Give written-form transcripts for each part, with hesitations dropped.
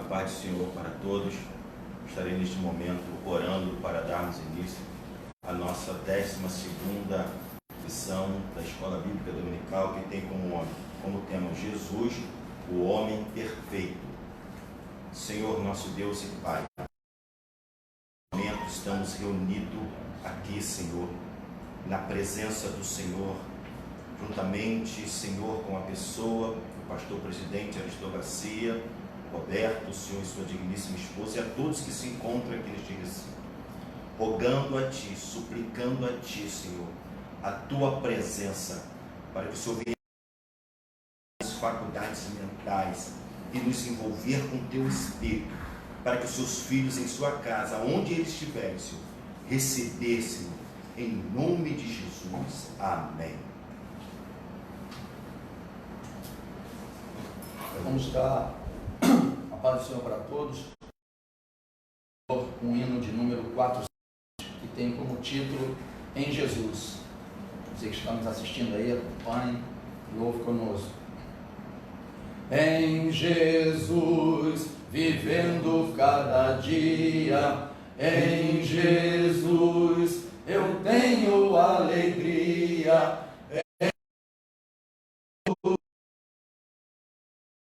paz do Senhor para todos. Estarei neste momento orando para darmos início à nossa 12ª lição da Escola Bíblica Dominical, que tem como tema Jesus, o homem perfeito. Senhor, nosso Deus e Pai, neste momento estamos reunidos aqui, Senhor, na presença do Senhor, juntamente, Senhor, com a pessoa do pastor presidente Aristor Garcia, Roberto, o Senhor e sua digníssima esposa, e a todos que se encontram aqui neste recinto, rogando a Ti, suplicando a Ti, Senhor, a Tua presença, para que o Senhor venha as faculdades mentais e nos envolver com Teu Espírito, para que os Seus filhos em sua casa, onde eles estiverem, Senhor, recebessem, em nome de Jesus. Amém. Vamos dar a paz do Senhor para todos. Um hino de número 400, que tem como título Em Jesus. Você que está nos assistindo aí, acompanhe e ouve conosco. Em Jesus, vivendo cada dia, em Jesus eu tenho alegria, em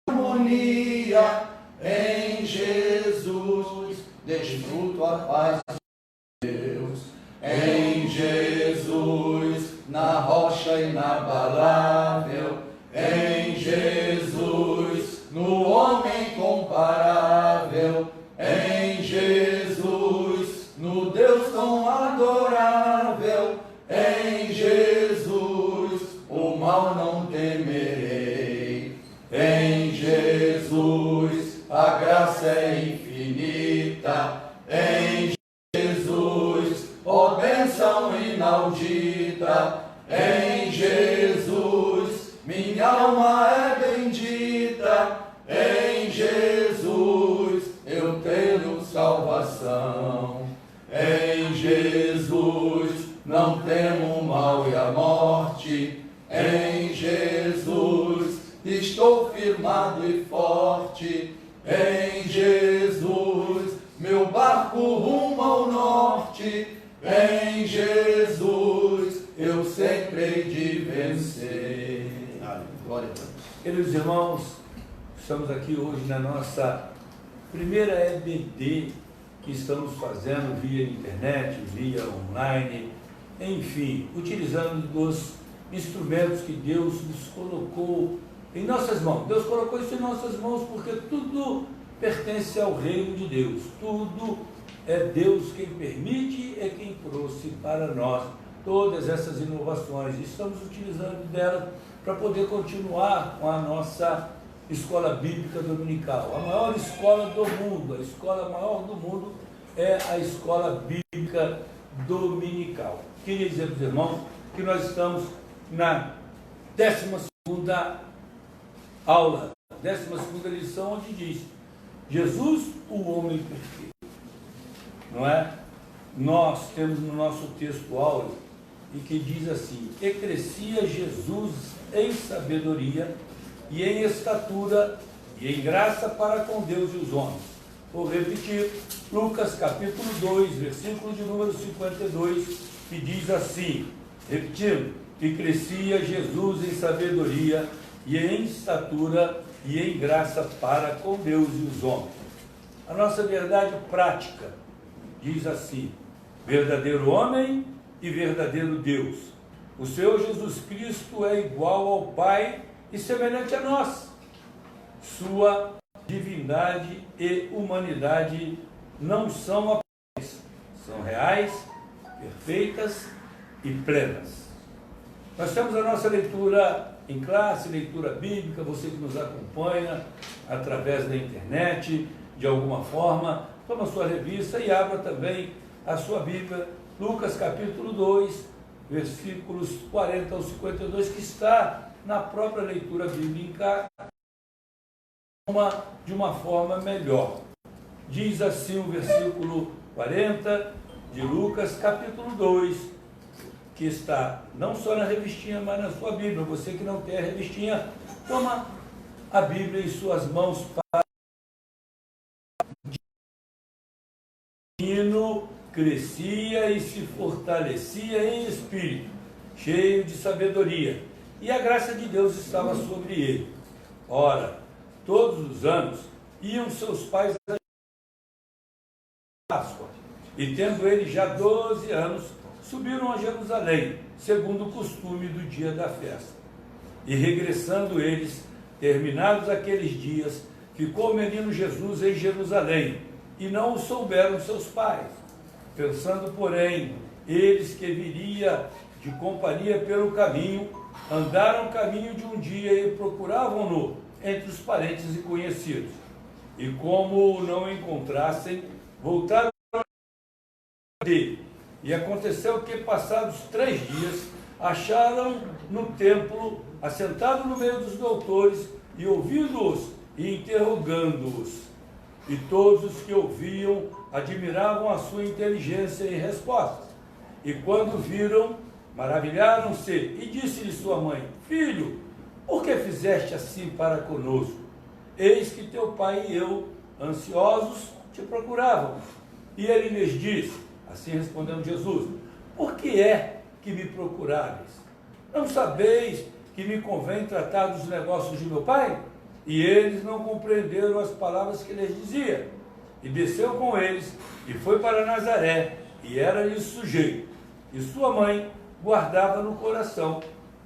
harmonia, em Jesus desfruto a paz de Deus, em Jesus na rocha inabalável, em Jesus no homem comparável, em Jesus no Deus tão adorável, em Jesus o mal não temerei, em Jesus a graça é infinita, em Jesus, ó bênção inaudita, em Jesus minha alma é bendita, em Jesus eu tenho salvação, em Jesus não temo o mal e a morte, em Jesus estou firmado e forte, em Jesus meu barco rumo ao norte, em Jesus eu sempre hei de vencer. Glória a Deus. Queridos irmãos, estamos aqui hoje na nossa primeira EBD que estamos fazendo via internet, via online, enfim, utilizando dos instrumentos que Deus nos colocou em nossas mãos. Deus colocou isso em nossas mãos porque tudo pertence ao reino de Deus. Tudo é Deus quem permite, é quem trouxe para nós todas essas inovações. Estamos utilizando delas para poder continuar com a nossa escola bíblica dominical. A maior escola do mundo, a escola maior do mundo é a escola bíblica dominical. Queria dizer para os irmãos que nós estamos na 12ª aula, 12ª lição, onde diz Jesus, o homem perfeito. Não é? Nós temos no nosso texto áureo e que diz assim: e crescia Jesus em sabedoria e em estatura e em graça para com Deus e os homens. Vou repetir, Lucas capítulo 2, versículo de número 52, que diz assim, repetindo: e crescia Jesus em sabedoria e em estatura e em graça para com Deus e os homens. A nossa verdade prática diz assim: verdadeiro homem e verdadeiro Deus. O Senhor Jesus Cristo é igual ao Pai e semelhante a nós. Sua divindade e humanidade não são aparentes, são reais, perfeitas e plenas. Nós temos a nossa leitura em classe, leitura bíblica, você que nos acompanha através da internet, de alguma forma, toma a sua revista e abra também a sua Bíblia, Lucas capítulo 2, versículos 40 ao 52, que está na própria leitura bíblica de uma forma melhor. Diz assim o versículo 40 de Lucas capítulo 2, que está não só na revistinha, mas na sua Bíblia. Você que não tem a revistinha, toma a Bíblia em suas mãos para crescia e se fortalecia em espírito, cheio de sabedoria, e a graça de Deus estava sobre ele. Ora, todos os anos iam seus pais a Páscoa, e tendo ele já 12 anos, subiram a Jerusalém, segundo o costume do dia da festa. E regressando eles, terminados aqueles dias, ficou o menino Jesus em Jerusalém, e não o souberam seus pais. Pensando, porém, eles que viria de companhia pelo caminho, andaram o caminho de um dia e procuravam-no entre os parentes e conhecidos. E como o não encontrassem, voltaram dele. E aconteceu que, passados 3 dias, acharam no templo, assentado no meio dos doutores, e ouvindo-os e interrogando-os. E todos os que ouviam admiravam a sua inteligência e respostas. E quando viram, maravilharam-se, e disse-lhe sua mãe: Filho, por que fizeste assim para conosco? Eis que teu pai e eu, ansiosos, te procurávamos. E ele lhes disse, assim respondendo Jesus: Por que é que me procuráveis? Não sabeis que me convém tratar dos negócios de meu pai? E eles não compreenderam as palavras que lhes dizia. E desceu com eles, e foi para Nazaré, e era-lhe sujeito. E sua mãe guardava no coração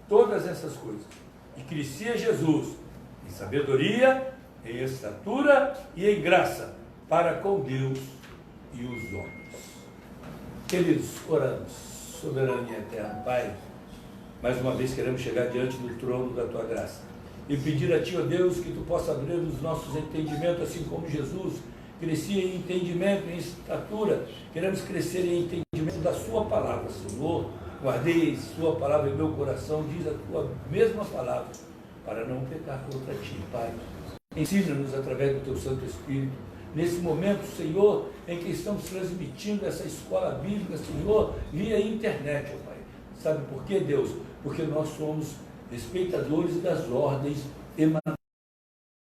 todas essas coisas. E crescia Jesus em sabedoria, em estatura e em graça para com Deus e os homens. Queridos, oramos. Soberano e eterno Pai, mais uma vez queremos chegar diante do trono da Tua graça e pedir a Ti, ó Deus, que Tu possa abrir os nossos entendimentos, assim como Jesus crescia em entendimento, em estatura. Queremos crescer em entendimento da Sua palavra, Senhor. Guardei Sua palavra em meu coração, diz a Tua mesma palavra, para não pecar contra Ti, Pai. Ensina-nos através do Teu Santo Espírito, nesse momento, Senhor, em que estamos transmitindo essa escola bíblica, Senhor, via internet, ó Pai. Sabe por quê, Deus? Porque nós somos respeitadores das ordens emanadas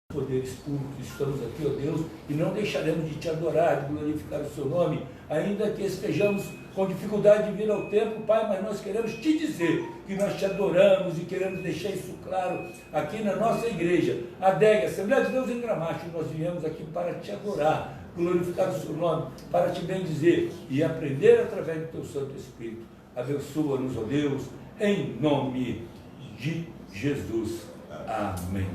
dos poderes públicos. Estamos aqui, ó Deus, e não deixaremos de Te adorar, de glorificar o Seu nome, ainda que estejamos com dificuldade de vir ao templo, Pai, mas nós queremos Te dizer que nós Te adoramos e queremos deixar isso claro aqui na nossa igreja, a DEG, Assembleia de Deus em Gramacho. Nós viemos aqui para Te adorar, glorificar o Seu nome, para Te bendizer e aprender através do Teu Santo Espírito. Abençoa-nos, ó Deus, em nome de Jesus. Amém.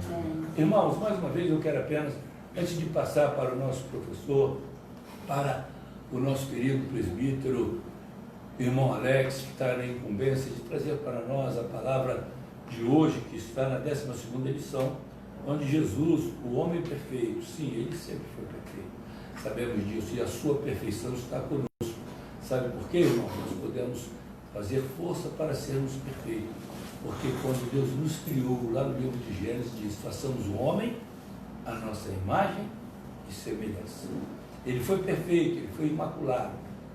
Irmãos, mais uma vez eu quero apenas, antes de passar para o nosso professor, para o nosso querido presbítero, irmão Alex, que está na incumbência de trazer para nós a palavra de hoje, que está na 12ª lição, onde Jesus, o homem perfeito, sim, ele sempre foi perfeito, sabemos disso, e a sua perfeição está conosco. Sabe por quê, irmão? Nós podemos fazer força para sermos perfeitos, porque quando Deus nos criou, lá no livro de Gênesis diz: façamos o homem a nossa imagem e semelhança. Ele foi perfeito, ele foi imaculado,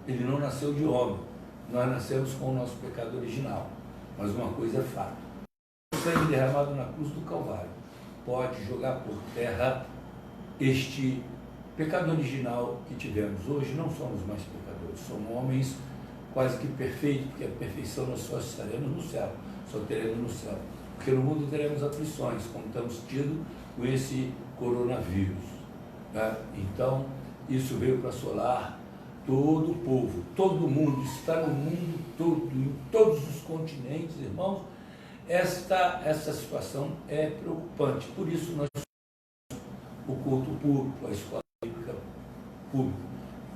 ele não nasceu de homem. Nós nascemos com o nosso pecado original. Mas uma coisa é fato: o sangue derramado na cruz do Calvário pode jogar por terra este pecado original que tivemos. Hoje não somos mais pecadores, somos homens quase que perfeitos, porque a perfeição nós só estaremos no céu, só teremos no céu. Porque no mundo teremos aflições, como estamos tido com esse coronavírus, né? Então, isso veio para assolar todo o povo, todo mundo, está no mundo todo, em todos os continentes, irmãos. Essa situação é preocupante. Por isso nós temos o culto público, a escola bíblica pública.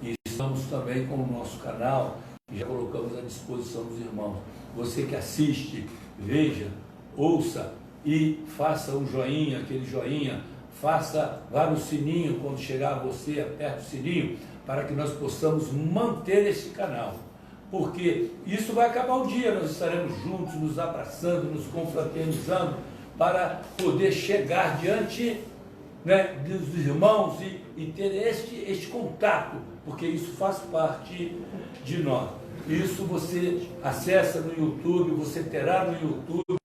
E estamos também com o nosso canal, que já colocamos à disposição dos irmãos. Você que assiste, veja, ouça e faça um joinha, aquele joinha, vá no sininho, quando chegar a você, aperte o sininho, para que nós possamos manter esse canal. Porque isso vai acabar um dia, nós estaremos juntos, nos abraçando, nos confraternizando, para poder chegar diante, né, dos irmãos e ter este contato, porque isso faz parte de nós. Isso você acessa no YouTube, você terá no YouTube,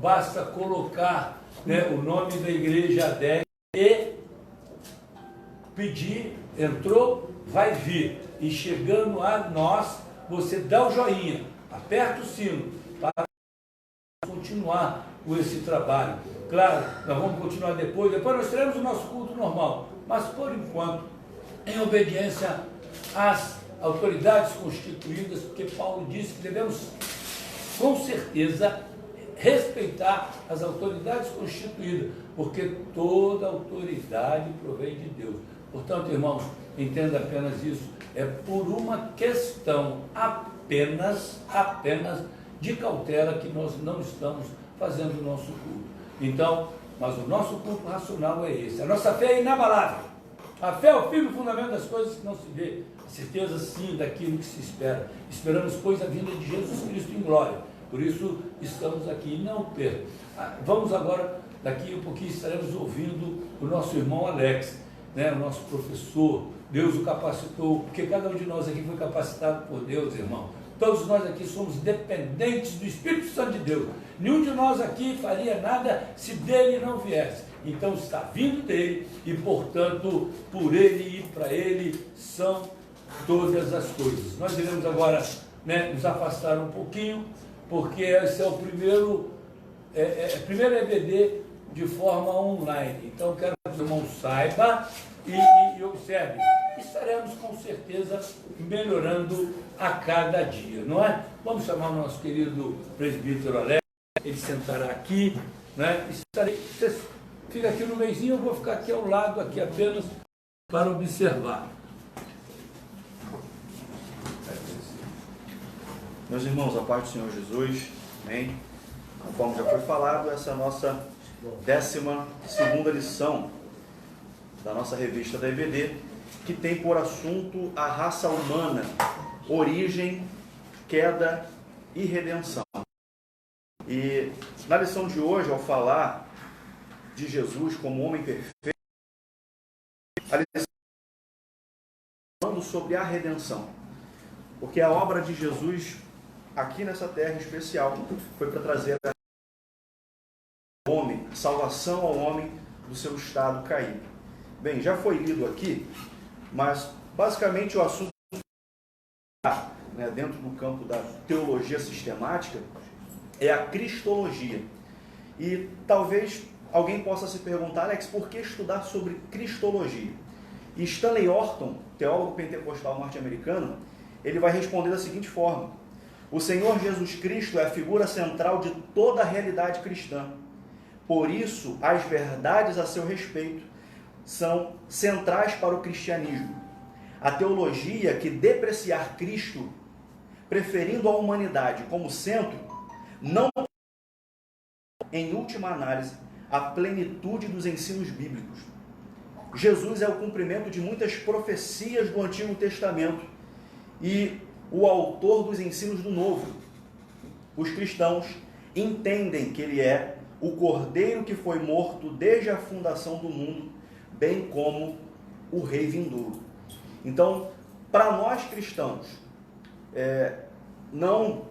basta colocar, né, o nome da igreja ADEG e pedir, entrou, vai vir. E chegando a nós, você dá o joinha, aperta o sino, para continuar com esse trabalho. Claro, nós vamos continuar depois nós teremos o nosso culto normal, mas por enquanto, em obediência às autoridades constituídas, porque Paulo disse que devemos, com certeza, respeitar as autoridades constituídas, porque toda autoridade provém de Deus. Portanto, irmãos, entenda apenas isso, é por uma questão apenas de cautela que nós não estamos fazendo o nosso culto. Então, mas o nosso culto racional é esse. A nossa fé é inabalável. A fé é o firme fundamento das coisas que não se vê. A certeza, sim, daquilo que se espera. Esperamos, pois, a vinda de Jesus Cristo em glória. Por isso, estamos aqui. Não perca. Vamos agora, daqui um pouquinho, estaremos ouvindo o nosso irmão Alex, né, o nosso professor. Deus o capacitou, porque cada um de nós aqui foi capacitado por Deus, irmão. Todos nós aqui somos dependentes do Espírito Santo de Deus. Nenhum de nós aqui faria nada se dele não viesse. Então está vindo dele e, portanto, por ele e para ele são todas as coisas. Nós iremos agora, né, nos afastar um pouquinho, porque esse é o primeiro EBD de forma online. Então quero que os irmãos saibam e observem. Estaremos com certeza melhorando a cada dia, não é? Vamos chamar o nosso querido presbítero Alex, ele sentará aqui, né? Você fica aqui no meizinho, eu vou ficar aqui ao lado, aqui apenas para observar. Meus irmãos, a paz do Senhor Jesus, amém? Conforme já foi falado, essa é a nossa 12ª lição da nossa revista da EBD, que tem por assunto a raça humana, origem, queda e redenção. E na lição de hoje, ao falar de Jesus como homem perfeito, a lição falando sobre a redenção, porque a obra de Jesus aqui nessa terra especial foi para trazer ao homem, salvação ao homem do seu estado caído. Bem, já foi lido aqui, mas basicamente o assunto, né, dentro do campo da teologia sistemática, é a cristologia. E talvez alguém possa se perguntar, Alex, por que estudar sobre cristologia? E Stanley Orton, teólogo pentecostal norte-americano, ele vai responder da seguinte forma: o Senhor Jesus Cristo é a figura central de toda a realidade cristã. Por isso, as verdades a seu respeito são centrais para o cristianismo. A teologia que depreciar Cristo, preferindo a humanidade como centro, não, em última análise, a plenitude dos ensinos bíblicos. Jesus é o cumprimento de muitas profecias do Antigo Testamento e o autor dos ensinos do Novo. Os cristãos entendem que ele é o Cordeiro que foi morto desde a fundação do mundo, bem como o Rei vindouro. Então, para nós cristãos, não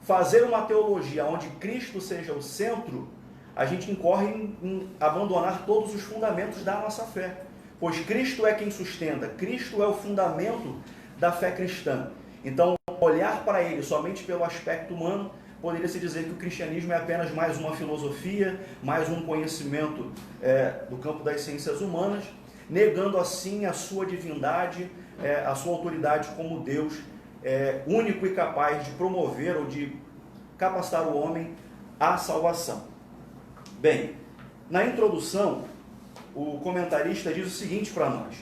fazer uma teologia onde Cristo seja o centro, a gente incorre em abandonar todos os fundamentos da nossa fé, pois Cristo é quem sustenta, Cristo é o fundamento da fé cristã. Então, olhar para ele somente pelo aspecto humano, poderia se dizer que o cristianismo é apenas mais uma filosofia, mais um conhecimento do campo das ciências humanas, negando assim a sua divindade, a sua autoridade como Deus único e capaz de promover ou de capacitar o homem à salvação. Bem, na introdução, o comentarista diz o seguinte para nós: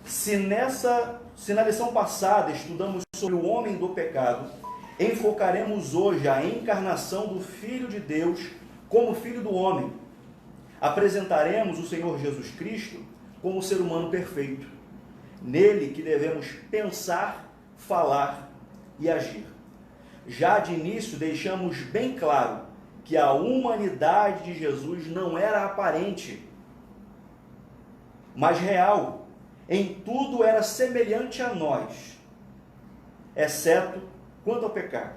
se na lição passada estudamos sobre o homem do pecado, enfocaremos hoje a encarnação do Filho de Deus como Filho do homem. Apresentaremos o Senhor Jesus Cristo como ser humano perfeito. Nele que devemos pensar, falar e agir. Já de início deixamos bem claro que a humanidade de Jesus não era aparente, mas real. Em tudo era semelhante a nós, exceto quanto ao pecado.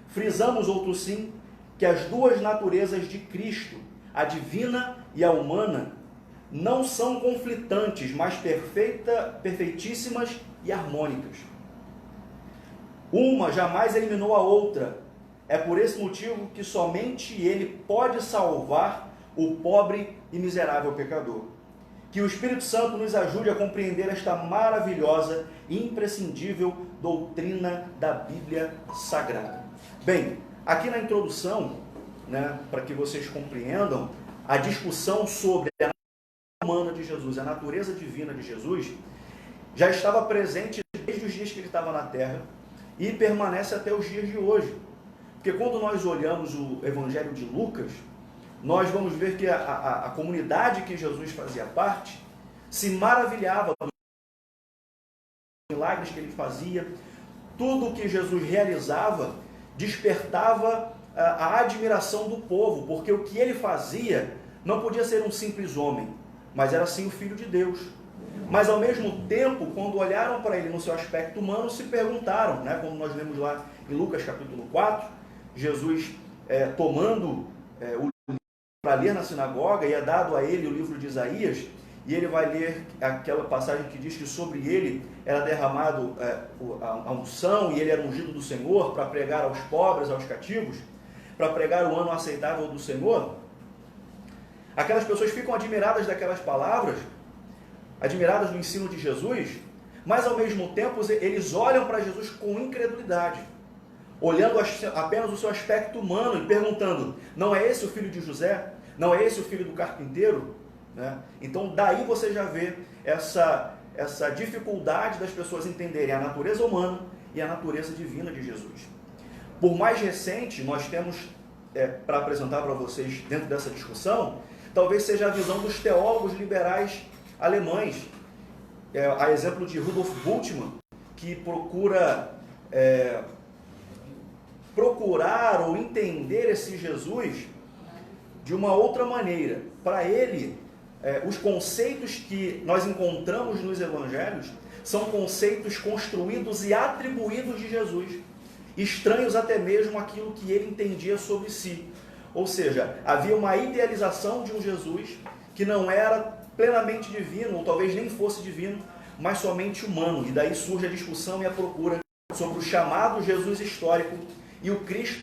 Frisamos, outro sim, que as duas naturezas de Cristo, a divina e a humana, não são conflitantes, mas perfeitíssimas e harmônicas. Uma jamais eliminou a outra. É por esse motivo que somente Ele pode salvar o pobre e miserável pecador. Que o Espírito Santo nos ajude a compreender esta maravilhosa e imprescindível doutrina da Bíblia Sagrada. Bem, aqui na introdução, para que vocês compreendam, a discussão sobre a natureza humana de Jesus, a natureza divina de Jesus, já estava presente desde os dias que ele estava na Terra e permanece até os dias de hoje. Porque quando nós olhamos o Evangelho de Lucas, nós vamos ver que a comunidade que Jesus fazia parte se maravilhava dos milagres que ele fazia, tudo o que Jesus realizava despertava a admiração do povo, porque o que ele fazia não podia ser um simples homem, mas era sim o Filho de Deus. Mas ao mesmo tempo, quando olharam para ele no seu aspecto humano, se perguntaram, como nós lemos lá em Lucas capítulo 4, Jesus tomando o para ler na sinagoga, e é dado a ele o livro de Isaías, e ele vai ler aquela passagem que diz que sobre ele era derramado a unção, e ele era ungido do Senhor para pregar aos pobres, aos cativos, para pregar o ano aceitável do Senhor. Aquelas pessoas ficam admiradas daquelas palavras, admiradas do ensino de Jesus, mas ao mesmo tempo eles olham para Jesus com incredulidade, olhando apenas o seu aspecto humano e perguntando, não é esse o filho de José? Não é esse o filho do carpinteiro? Então daí você já vê essa dificuldade das pessoas entenderem a natureza humana e a natureza divina de Jesus. Por mais recente, nós temos para apresentar para vocês dentro dessa discussão, talvez seja a visão dos teólogos liberais alemães, a exemplo de Rudolf Bultmann, que procurar ou entender esse Jesus de uma outra maneira. Para ele, os conceitos que nós encontramos nos evangelhos são conceitos construídos e atribuídos de Jesus, estranhos até mesmo àquilo que ele entendia sobre si. Ou seja, havia uma idealização de um Jesus que não era plenamente divino, ou talvez nem fosse divino, mas somente humano. E daí surge a discussão e a procura sobre o chamado Jesus histórico e o Cristo.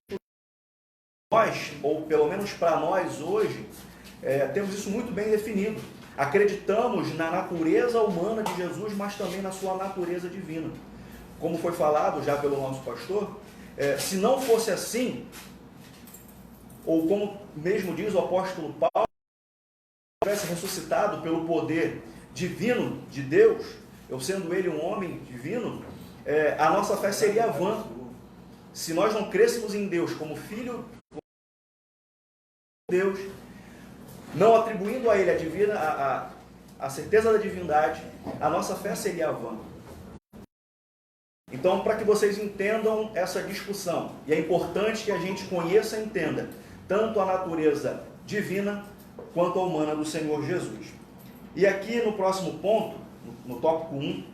Nós, ou pelo menos para nós hoje, temos isso muito bem definido. Acreditamos na natureza humana de Jesus, mas também na sua natureza divina. Como foi falado já pelo nosso pastor, se não fosse assim, ou como mesmo diz o apóstolo Paulo, tivesse ressuscitado pelo poder divino de Deus, eu sendo ele um homem divino, a nossa fé seria vã. Se nós não crêssemos em Deus como Filho de Deus, não atribuindo a ele a certeza da divindade, a nossa fé seria vã. Então, para que vocês entendam essa discussão, e é importante que a gente conheça e entenda tanto a natureza divina quanto a humana do Senhor Jesus. E aqui no próximo ponto, no tópico 1,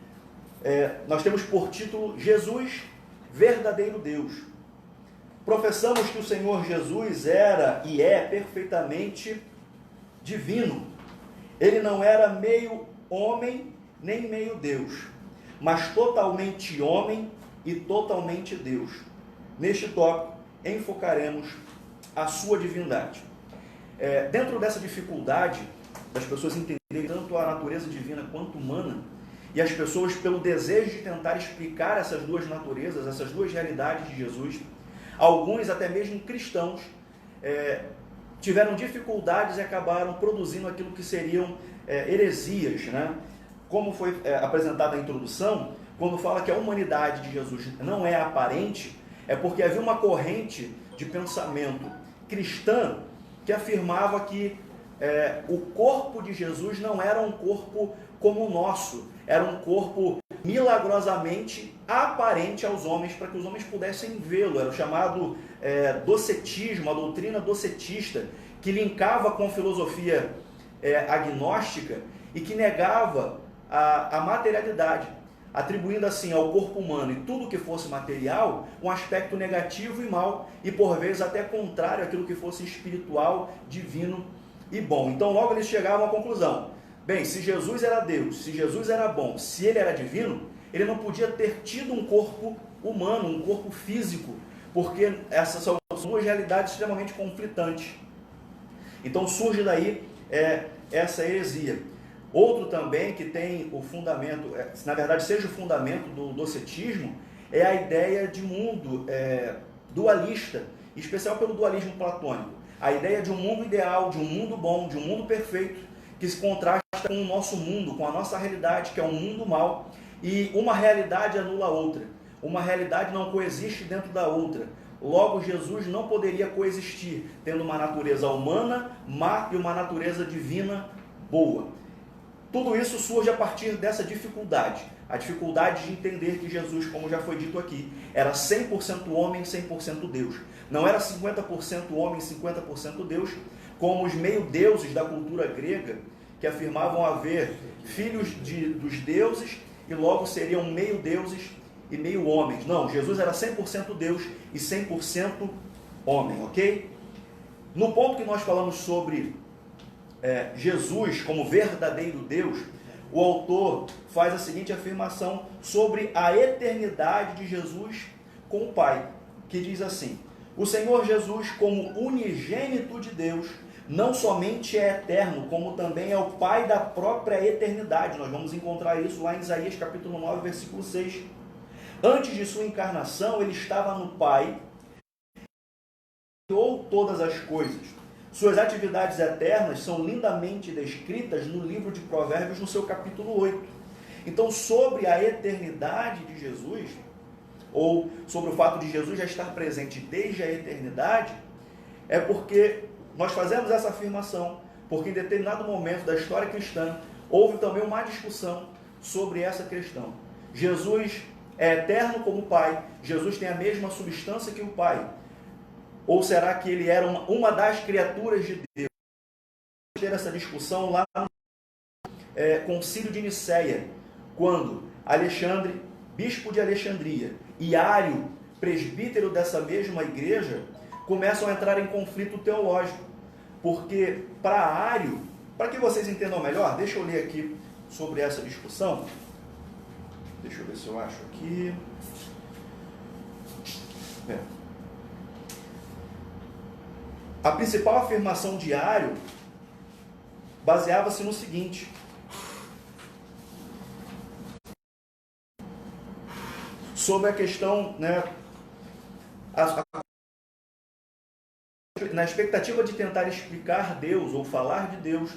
nós temos por título Jesus, verdadeiro Deus. Professamos que o Senhor Jesus era e é perfeitamente divino. Ele não era meio homem nem meio Deus, mas totalmente homem e totalmente Deus. Neste tópico, enfocaremos a sua divindade. Dentro dessa dificuldade das pessoas entenderem tanto a natureza divina quanto humana, e as pessoas, pelo desejo de tentar explicar essas duas naturezas, essas duas realidades de Jesus, alguns, até mesmo cristãos, tiveram dificuldades e acabaram produzindo aquilo que seriam heresias, Como foi apresentada a introdução, quando fala que a humanidade de Jesus não é aparente, é porque havia uma corrente de pensamento cristã que afirmava que o corpo de Jesus não era um corpo como o nosso, era um corpo milagrosamente aparente aos homens, para que os homens pudessem vê-lo. Era o chamado docetismo, a doutrina docetista, que linkava com filosofia agnóstica e que negava a materialidade, atribuindo assim ao corpo humano e tudo que fosse material um aspecto negativo e mau, e por vezes até contrário àquilo que fosse espiritual, divino e bom. Então logo eles chegavam à conclusão: bem, se Jesus era Deus, se Jesus era bom, se ele era divino, ele não podia ter tido um corpo humano, um corpo físico, porque essas são duas realidades extremamente conflitantes. Então surge daí essa heresia. Outro também que tem o fundamento, na verdade seja o fundamento do docetismo, é a ideia de mundo dualista, em especial pelo dualismo platônico. A ideia de um mundo ideal, de um mundo bom, de um mundo perfeito, que se contrasta com o nosso mundo, com a nossa realidade, que é um mundo mau, e uma realidade anula a outra. Uma realidade não coexiste dentro da outra. Logo, Jesus não poderia coexistir, tendo uma natureza humana, má, e uma natureza divina, boa. Tudo isso surge a partir dessa dificuldade. A dificuldade de entender que Jesus, como já foi dito aqui, era 100% homem, 100% Deus. Não era 50% homem, 50% Deus, como os meio-deuses da cultura grega, que afirmavam haver filhos dos deuses e logo seriam meio-deuses e meio homens. Não, Jesus era 100% Deus e 100% homem, ok? No ponto que nós falamos sobre Jesus como verdadeiro Deus, o autor faz a seguinte afirmação sobre a eternidade de Jesus com o Pai, que diz assim: o Senhor Jesus, como unigênito de Deus, não somente é eterno, como também é o Pai da própria eternidade. Nós vamos encontrar isso lá em Isaías capítulo 9, versículo 6. Antes de sua encarnação, ele estava no Pai, criou todas as coisas. Suas atividades eternas são lindamente descritas no livro de Provérbios, no seu capítulo 8. Então, sobre a eternidade de Jesus, ou sobre o fato de Jesus já estar presente desde a eternidade, é porque nós fazemos essa afirmação, porque em determinado momento da história cristã, houve também uma discussão sobre essa questão. Jesus é eterno como o Pai, Jesus tem a mesma substância que o Pai, ou será que ele era uma das criaturas de Deus? Vamos ter essa discussão lá no Concílio de Nicéia, quando Alexandre, bispo de Alexandria, e Ário, presbítero dessa mesma igreja, começam a entrar em conflito teológico. Porque para Ário, para que vocês entendam melhor, deixa eu ler aqui sobre essa discussão. Deixa eu ver se eu acho aqui. A principal afirmação de Ário baseava-se no seguinte: sobre a questão, na expectativa de tentar explicar Deus ou falar de Deus,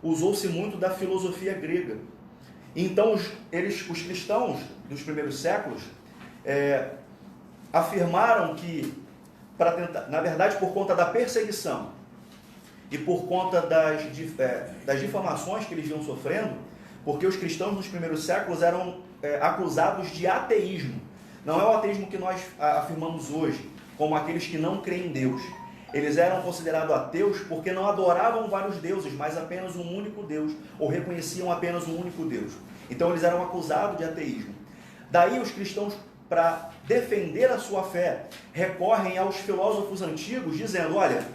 usou-se muito da filosofia grega. Então, os cristãos dos primeiros séculos afirmaram que, na verdade, por conta da perseguição e por conta das difamações que eles vinham sofrendo, porque os cristãos nos primeiros séculos eram acusados de ateísmo. Não é o ateísmo que nós afirmamos hoje, como aqueles que não creem em Deus. Eles eram considerados ateus porque não adoravam vários deuses, mas apenas um único Deus, ou reconheciam apenas um único Deus. Então eles eram acusados de ateísmo. Daí os cristãos, para defender a sua fé, recorrem aos filósofos antigos, dizendo: olha,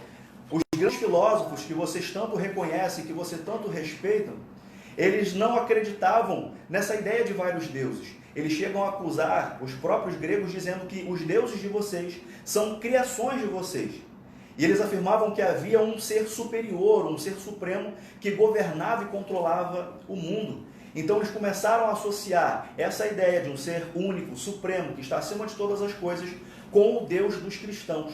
os grandes filósofos que vocês tanto reconhecem, que vocês tanto respeitam, eles não acreditavam nessa ideia de vários deuses. Eles chegam a acusar os próprios gregos, dizendo que os deuses de vocês são criações de vocês. E eles afirmavam que havia um ser superior, um ser supremo, que governava e controlava o mundo. Então eles começaram a associar essa ideia de um ser único, supremo, que está acima de todas as coisas, com o Deus dos cristãos.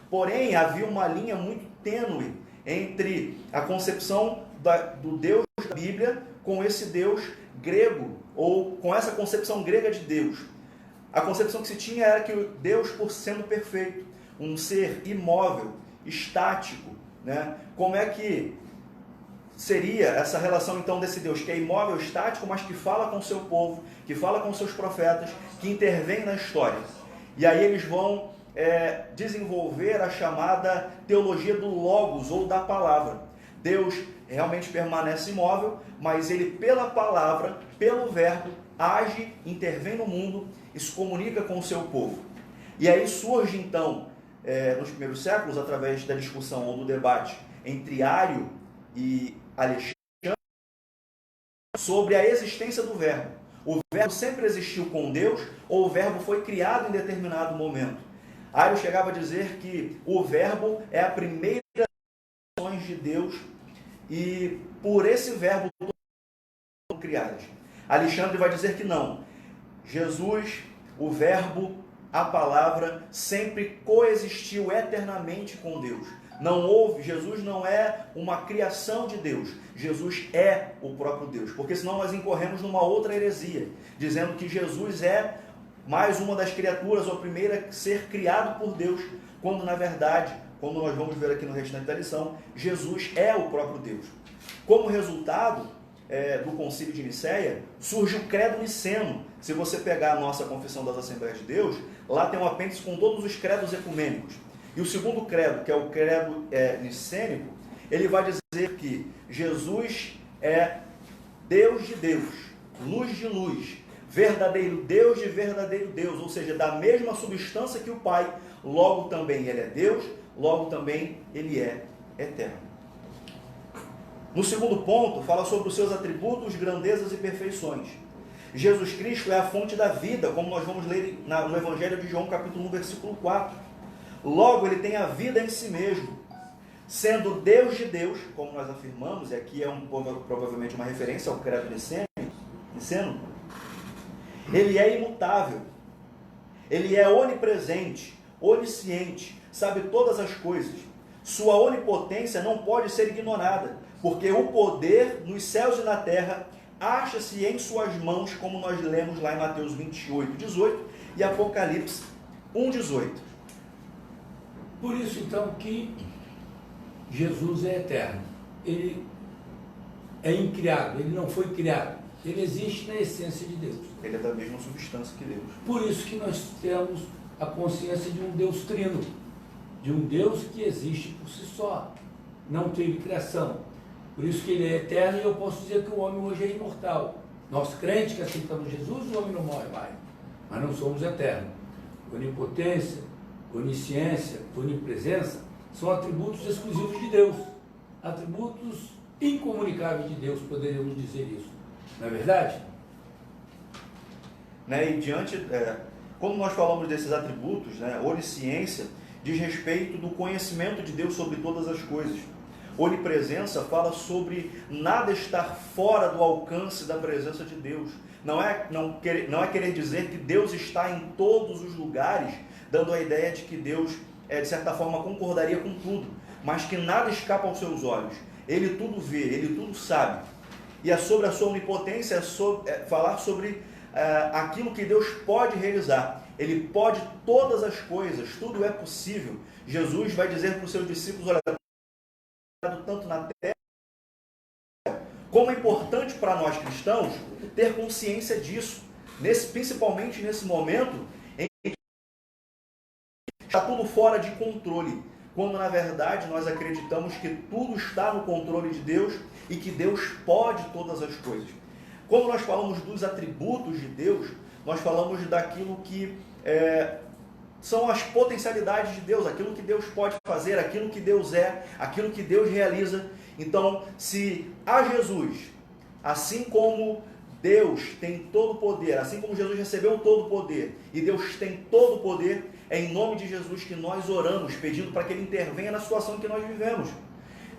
Porém, havia uma linha muito tênue entre a concepção do Deus da Bíblia com esse Deus grego, ou com essa concepção grega de Deus. A concepção que se tinha era que Deus, por sendo perfeito, um ser imóvel, estático, como é que seria essa relação então desse Deus que é imóvel, estático, mas que fala com o seu povo, que fala com seus profetas, que intervém na história? E aí eles vão desenvolver a chamada teologia do Logos, ou da palavra. Deus realmente permanece imóvel, mas ele, pela palavra, pelo verbo, age, intervém no mundo e se comunica com o seu povo. E aí surge então, nos primeiros séculos, através da discussão ou do debate entre Ário e Alexandre, sobre a existência do verbo. O verbo sempre existiu com Deus ou o verbo foi criado em determinado momento? Ario chegava a dizer que o verbo é a primeira das ações de Deus e por esse verbo todas foram criadas. Alexandre vai dizer que não. Jesus, o verbo, a palavra, sempre coexistiu eternamente com Deus. Não houve, Jesus não é uma criação de Deus. Jesus é o próprio Deus. Porque senão nós incorremos numa outra heresia, dizendo que Jesus é mais uma das criaturas, ou a primeira a ser criado por Deus, quando na verdade, como nós vamos ver aqui no restante da lição, Jesus é o próprio Deus. Como resultado do concílio de Nicéia, surge o credo niceno. Se você pegar a nossa Confissão das Assembleias de Deus, lá tem um apêndice com todos os credos ecumênicos. E o segundo credo, que é o credo nicênico, ele vai dizer que Jesus é Deus de Deus, luz de luz, verdadeiro Deus de verdadeiro Deus, ou seja, da mesma substância que o Pai, logo também ele é Deus, logo também ele é eterno. No segundo ponto, fala sobre os seus atributos, grandezas e perfeições. Jesus Cristo é a fonte da vida, como nós vamos ler no Evangelho de João, capítulo 1, versículo 4. Logo, ele tem a vida em si mesmo, sendo Deus de Deus, como nós afirmamos, e aqui é provavelmente uma referência ao credo niceno, ele é imutável, ele é onipresente, onisciente, sabe todas as coisas. Sua onipotência não pode ser ignorada, porque o poder nos céus e na terra acha-se em suas mãos, como nós lemos lá em Mateus 28, 18 e Apocalipse 1, 18. Por isso, então, que Jesus é eterno. Ele é incriado, ele não foi criado. Ele existe na essência de Deus. Ele é da mesma substância que Deus. Por isso que nós temos a consciência de um Deus trino, de um Deus que existe por si só, não teve criação. Por isso que ele é eterno e eu posso dizer que o homem hoje é imortal. Nós crentes que aceitamos Jesus, o homem não morre mais, mas não somos eternos. Onipotência, onisciência, onipresença são atributos exclusivos de Deus, atributos incomunicáveis de Deus, poderíamos dizer isso, não é verdade? E diante, como nós falamos desses atributos, onisciência diz respeito do conhecimento de Deus sobre todas as coisas. Onipresença fala sobre nada estar fora do alcance da presença de Deus. Não é querer dizer que Deus está em todos os lugares, dando a ideia de que Deus, de certa forma, concordaria com tudo, mas que nada escapa aos seus olhos. Ele tudo vê, ele tudo sabe. E é sobre a sua onipotência, falar sobre aquilo que Deus pode realizar. Ele pode todas as coisas, tudo é possível. Jesus vai dizer para os seus discípulos, olha, tanto na terra, como é importante para nós cristãos ter consciência disso, principalmente nesse momento em que está tudo fora de controle, quando na verdade nós acreditamos que tudo está no controle de Deus e que Deus pode todas as coisas. Quando nós falamos dos atributos de Deus, nós falamos daquilo que são as potencialidades de Deus, aquilo que Deus pode fazer, aquilo que Deus é, aquilo que Deus realiza. Então, se a Jesus, assim como Deus tem todo o poder, assim como Jesus recebeu todo o poder, e Deus tem todo o poder, é em nome de Jesus que nós oramos, pedindo para que Ele intervenha na situação que nós vivemos,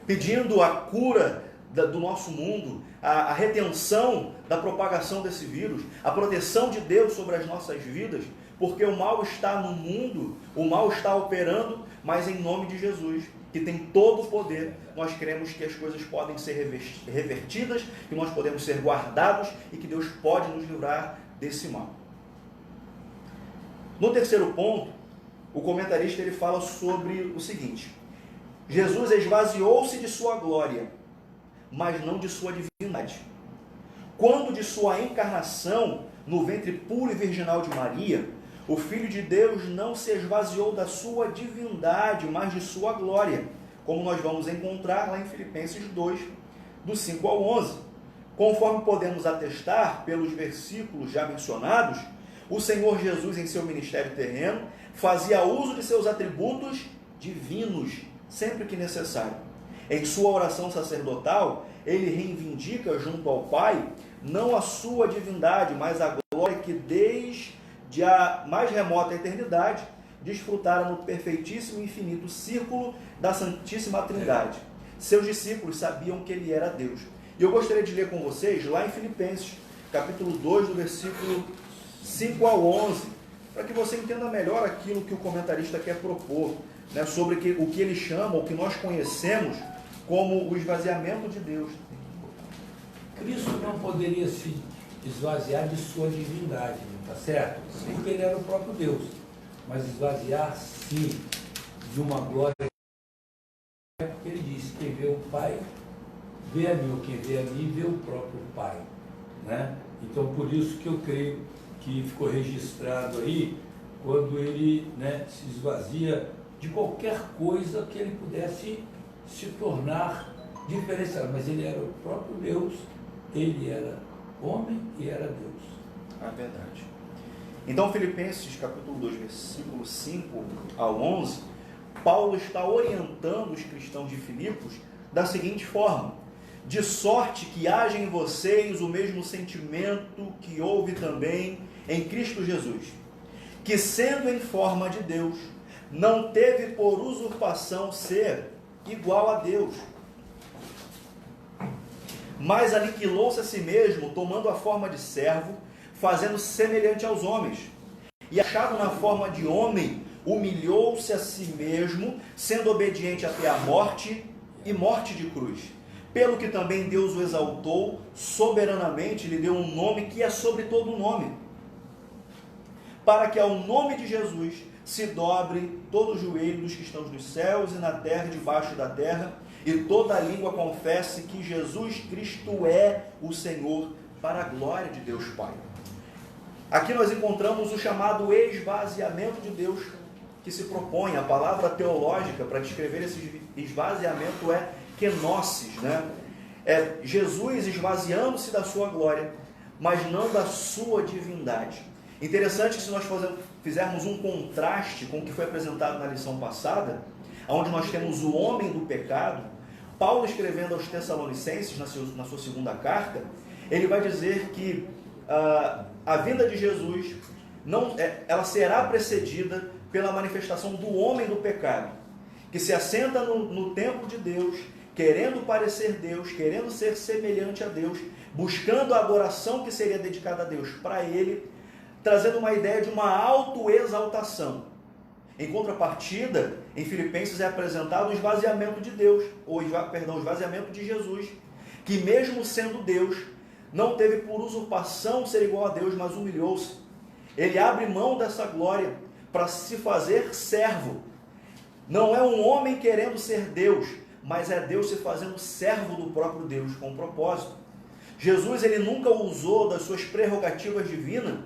pedindo a cura do nosso mundo, a retenção da propagação desse vírus, a proteção de Deus sobre as nossas vidas, porque o mal está no mundo, o mal está operando, mas em nome de Jesus, que tem todo o poder, nós cremos que as coisas podem ser revertidas, que nós podemos ser guardados e que Deus pode nos livrar desse mal. No terceiro ponto, o comentarista ele fala sobre o seguinte: Jesus esvaziou-se de sua glória, mas não de sua divindade. Quando de sua encarnação no ventre puro e virginal de Maria, o Filho de Deus não se esvaziou da sua divindade, mas de sua glória, como nós vamos encontrar lá em Filipenses 2, do 5 ao 11. Conforme podemos atestar pelos versículos já mencionados, o Senhor Jesus, em seu ministério terreno, fazia uso de seus atributos divinos, sempre que necessário. Em sua oração sacerdotal, ele reivindica junto ao Pai não a sua divindade, mas a glória que desde a mais remota eternidade desfrutara no perfeitíssimo e infinito círculo da Santíssima Trindade. Seus discípulos sabiam que ele era Deus. E eu gostaria de ler com vocês lá em Filipenses, capítulo 2, do versículo 5 ao 11, para que você entenda melhor aquilo que o comentarista quer propor, né, sobre o que ele chama, o que nós conhecemos como o esvaziamento de Deus. Cristo não poderia se esvaziar de sua divindade, tá certo? Porque ele era o próprio Deus. Mas esvaziar, sim, de uma glória. Ele disse: quem vê o Pai, vê a mim, ou quem vê a mim, vê o próprio Pai. Né? Então, por isso que eu creio que ficou registrado aí, quando ele, né, se esvazia de qualquer coisa que ele pudesse se tornar diferenciado. Mas ele era o próprio Deus, ele era homem e era Deus. É verdade. Então, Filipenses capítulo 2, versículo 5 ao 11, Paulo está orientando os cristãos de Filipos da seguinte forma: de sorte que haja em vocês o mesmo sentimento que houve também em Cristo Jesus, que sendo em forma de Deus, não teve por usurpação ser igual a Deus, mas aniquilou-se a si mesmo, tomando a forma de servo, fazendo-se semelhante aos homens, e achado na forma de homem, humilhou-se a si mesmo, sendo obediente até a morte, e morte de cruz. Pelo que também Deus o exaltou soberanamente, lhe deu um nome que é sobre todo nome, para que ao nome de Jesus se dobre todo o joelho dos que estão nos céus e na terra e debaixo da terra, e toda a língua confesse que Jesus Cristo é o Senhor, para a glória de Deus Pai. Aqui nós encontramos o chamado esvaziamento de Deus que se propõe. A palavra teológica para descrever esse esvaziamento é kenosis, né? É Jesus esvaziando-se da sua glória, mas não da sua divindade. Interessante que se nós fizermos um contraste com o que foi apresentado na lição passada, onde nós temos o homem do pecado, Paulo escrevendo aos Tessalonicenses, na sua segunda carta, ele vai dizer que a vinda de Jesus ela será precedida pela manifestação do homem do pecado, que se assenta no templo de Deus, querendo parecer Deus, querendo ser semelhante a Deus, buscando a adoração que seria dedicada a Deus para ele, trazendo uma ideia de uma autoexaltação. Em contrapartida, em Filipenses é apresentado o esvaziamento de Deus, o esvaziamento de Jesus, que mesmo sendo Deus, não teve por usurpação ser igual a Deus, mas humilhou-se. Ele abre mão dessa glória para se fazer servo. Não é um homem querendo ser Deus, mas é Deus se fazendo servo do próprio Deus, com propósito. Jesus, ele nunca usou das suas prerrogativas divinas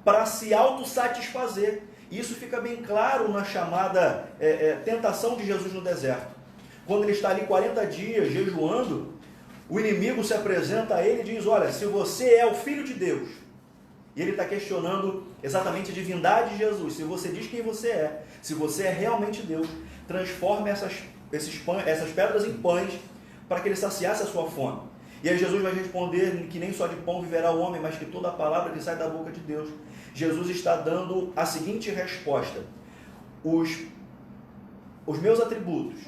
para se autossatisfazer. Isso fica bem claro na chamada tentação de Jesus no deserto. Quando ele está ali 40 dias jejuando, o inimigo se apresenta a ele e diz: olha, se você é o Filho de Deus, e ele está questionando exatamente a divindade de Jesus, se você diz quem você é, se você é realmente Deus, transforme essas pedras em pães para que ele saciasse a sua fome. E aí Jesus vai responder que nem só de pão viverá o homem, mas que toda a palavra que sai da boca de Deus. Jesus está dando a seguinte resposta: os meus atributos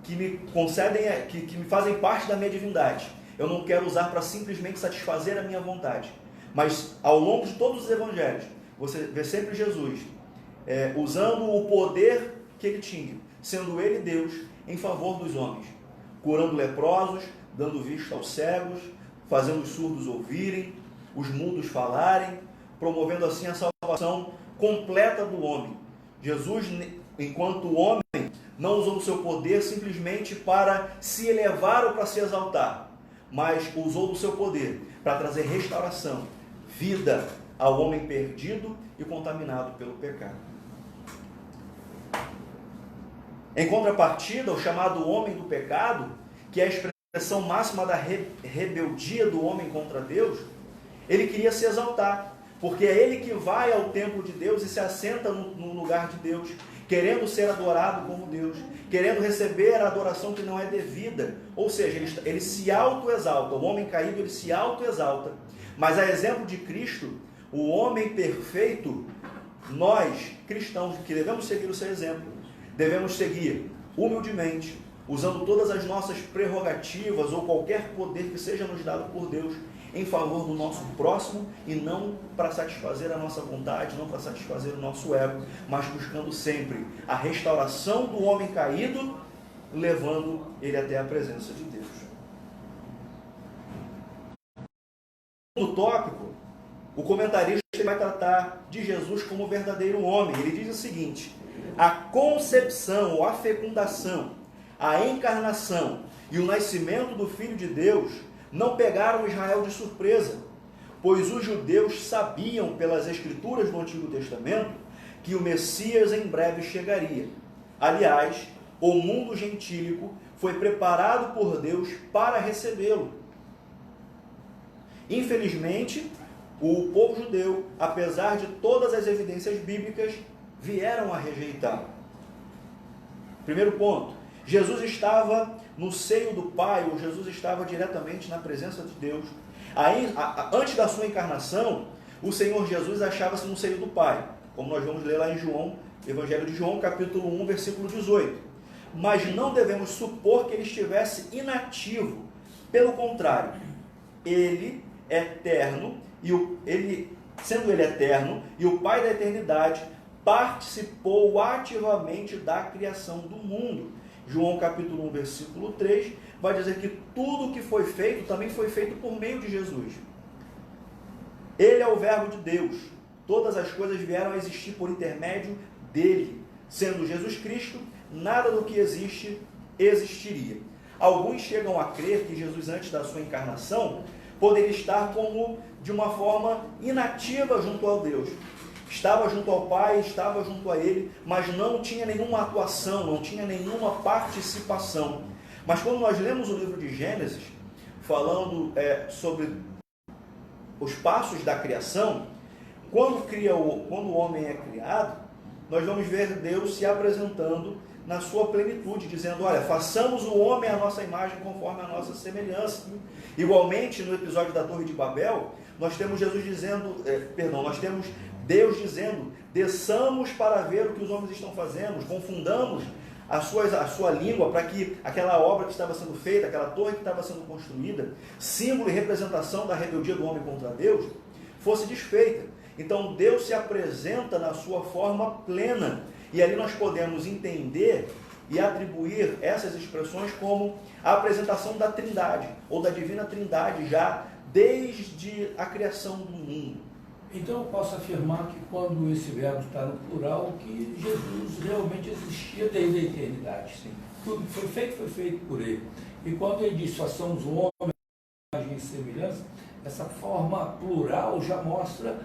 que me concedem, que me fazem parte da minha divindade, eu não quero usar para simplesmente satisfazer a minha vontade. Mas ao longo de todos os evangelhos, você vê sempre Jesus usando o poder que ele tinha, sendo ele Deus, em favor dos homens, curando leprosos, dando vista aos cegos, fazendo os surdos ouvirem, os mudos falarem, promovendo assim a salvação completa do homem. Jesus, enquanto homem, não usou o seu poder simplesmente para se elevar ou para se exaltar, mas usou do seu poder para trazer restauração, vida ao homem perdido e contaminado pelo pecado. Em contrapartida, o chamado homem do pecado, que é a expressão máxima da rebeldia do homem contra Deus, ele queria se exaltar, porque é ele que vai ao templo de Deus e se assenta no lugar de Deus, querendo ser adorado como Deus, querendo receber a adoração que não é devida. Ou seja, ele se autoexalta, o homem caído ele se autoexalta. Mas a exemplo de Cristo, o homem perfeito, nós, cristãos, que devemos seguir o seu exemplo, devemos seguir humildemente, usando todas as nossas prerrogativas ou qualquer poder que seja nos dado por Deus em favor do nosso próximo e não para satisfazer a nossa vontade, não para satisfazer o nosso ego, mas buscando sempre a restauração do homem caído, levando ele até a presença de Deus. No tópico, o comentarista vai tratar de Jesus como verdadeiro homem. Ele diz o seguinte: a concepção ou a fecundação, a encarnação e o nascimento do Filho de Deus não pegaram Israel de surpresa, pois os judeus sabiam pelas escrituras do Antigo Testamento que o Messias em breve chegaria. Aliás, o mundo gentílico foi preparado por Deus para recebê-lo. Infelizmente, o povo judeu, apesar de todas as evidências bíblicas, vieram a rejeitá-lo. Primeiro ponto, Jesus estava no seio do Pai, ou Jesus estava diretamente na presença de Deus. Antes da sua encarnação, o Senhor Jesus achava-se no seio do Pai, como nós vamos ler lá em João, Evangelho de João, capítulo 1, versículo 18. Mas não devemos supor que ele estivesse inativo. Pelo contrário, ele é eterno, sendo ele eterno e o Pai da eternidade, participou ativamente da criação do mundo. João capítulo 1, versículo 3, vai dizer que tudo que foi feito, também foi feito por meio de Jesus. Ele é o verbo de Deus. Todas as coisas vieram a existir por intermédio dele. Sendo Jesus Cristo, nada do que existe, existiria. Alguns chegam a crer que Jesus, antes da sua encarnação, poderia estar como de uma forma inativa junto ao Deus. Estava junto ao Pai, estava junto a Ele, mas não tinha nenhuma atuação, não tinha nenhuma participação. Mas quando nós lemos o livro de Gênesis, falando sobre os passos da criação, quando o homem é criado, nós vamos ver Deus se apresentando na sua plenitude, dizendo: olha, façamos o homem à nossa imagem conforme a nossa semelhança. Igualmente, no episódio da Torre de Babel, nós temos nós temos Deus dizendo: desçamos para ver o que os homens estão fazendo, confundamos a sua língua para que aquela obra que estava sendo feita, aquela torre que estava sendo construída, símbolo e representação da rebeldia do homem contra Deus, fosse desfeita. Então Deus se apresenta na sua forma plena, e ali nós podemos entender e atribuir essas expressões como a apresentação da Trindade, ou da Divina Trindade, já desde a criação do mundo. Então eu posso afirmar que quando esse verbo está no plural, que Jesus realmente existia desde a eternidade. Sim. Tudo que foi feito por ele. E quando ele diz: façamos o homem à imagem e semelhança, essa forma plural já mostra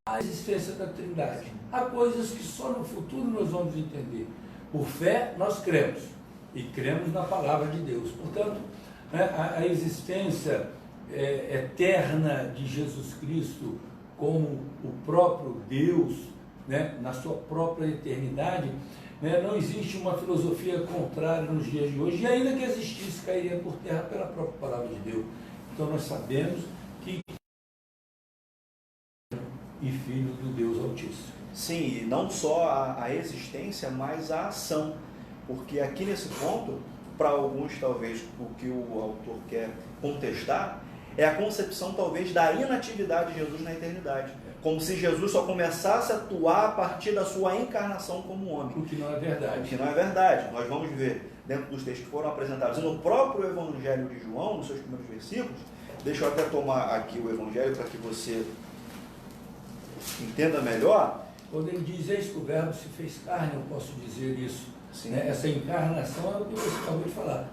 a existência da Trindade. Há coisas que só no futuro nós vamos entender. Por fé, nós cremos. E cremos na palavra de Deus. Portanto, a existência eterna de Jesus Cristo como o próprio Deus, na sua própria eternidade, não existe uma filosofia contrária nos dias de hoje, e ainda que existisse, cairia por terra pela própria palavra de Deus. Então nós sabemos que e filho do Deus Altíssimo. Sim, e não só a existência, mas a ação. Porque aqui nesse ponto, para alguns talvez o que o autor quer contestar, é a concepção talvez da inatividade de Jesus na eternidade. Como se Jesus só começasse a atuar a partir da sua encarnação como homem. O que não é verdade. O que não é verdade. Nós vamos ver dentro dos textos que foram apresentados. E no próprio Evangelho de João, nos seus primeiros versículos, deixa eu até tomar aqui o Evangelho para que você entenda melhor. Quando ele diz: eis que o verbo se fez carne, eu posso dizer isso. Sim. Essa encarnação é o que você acabou de falar.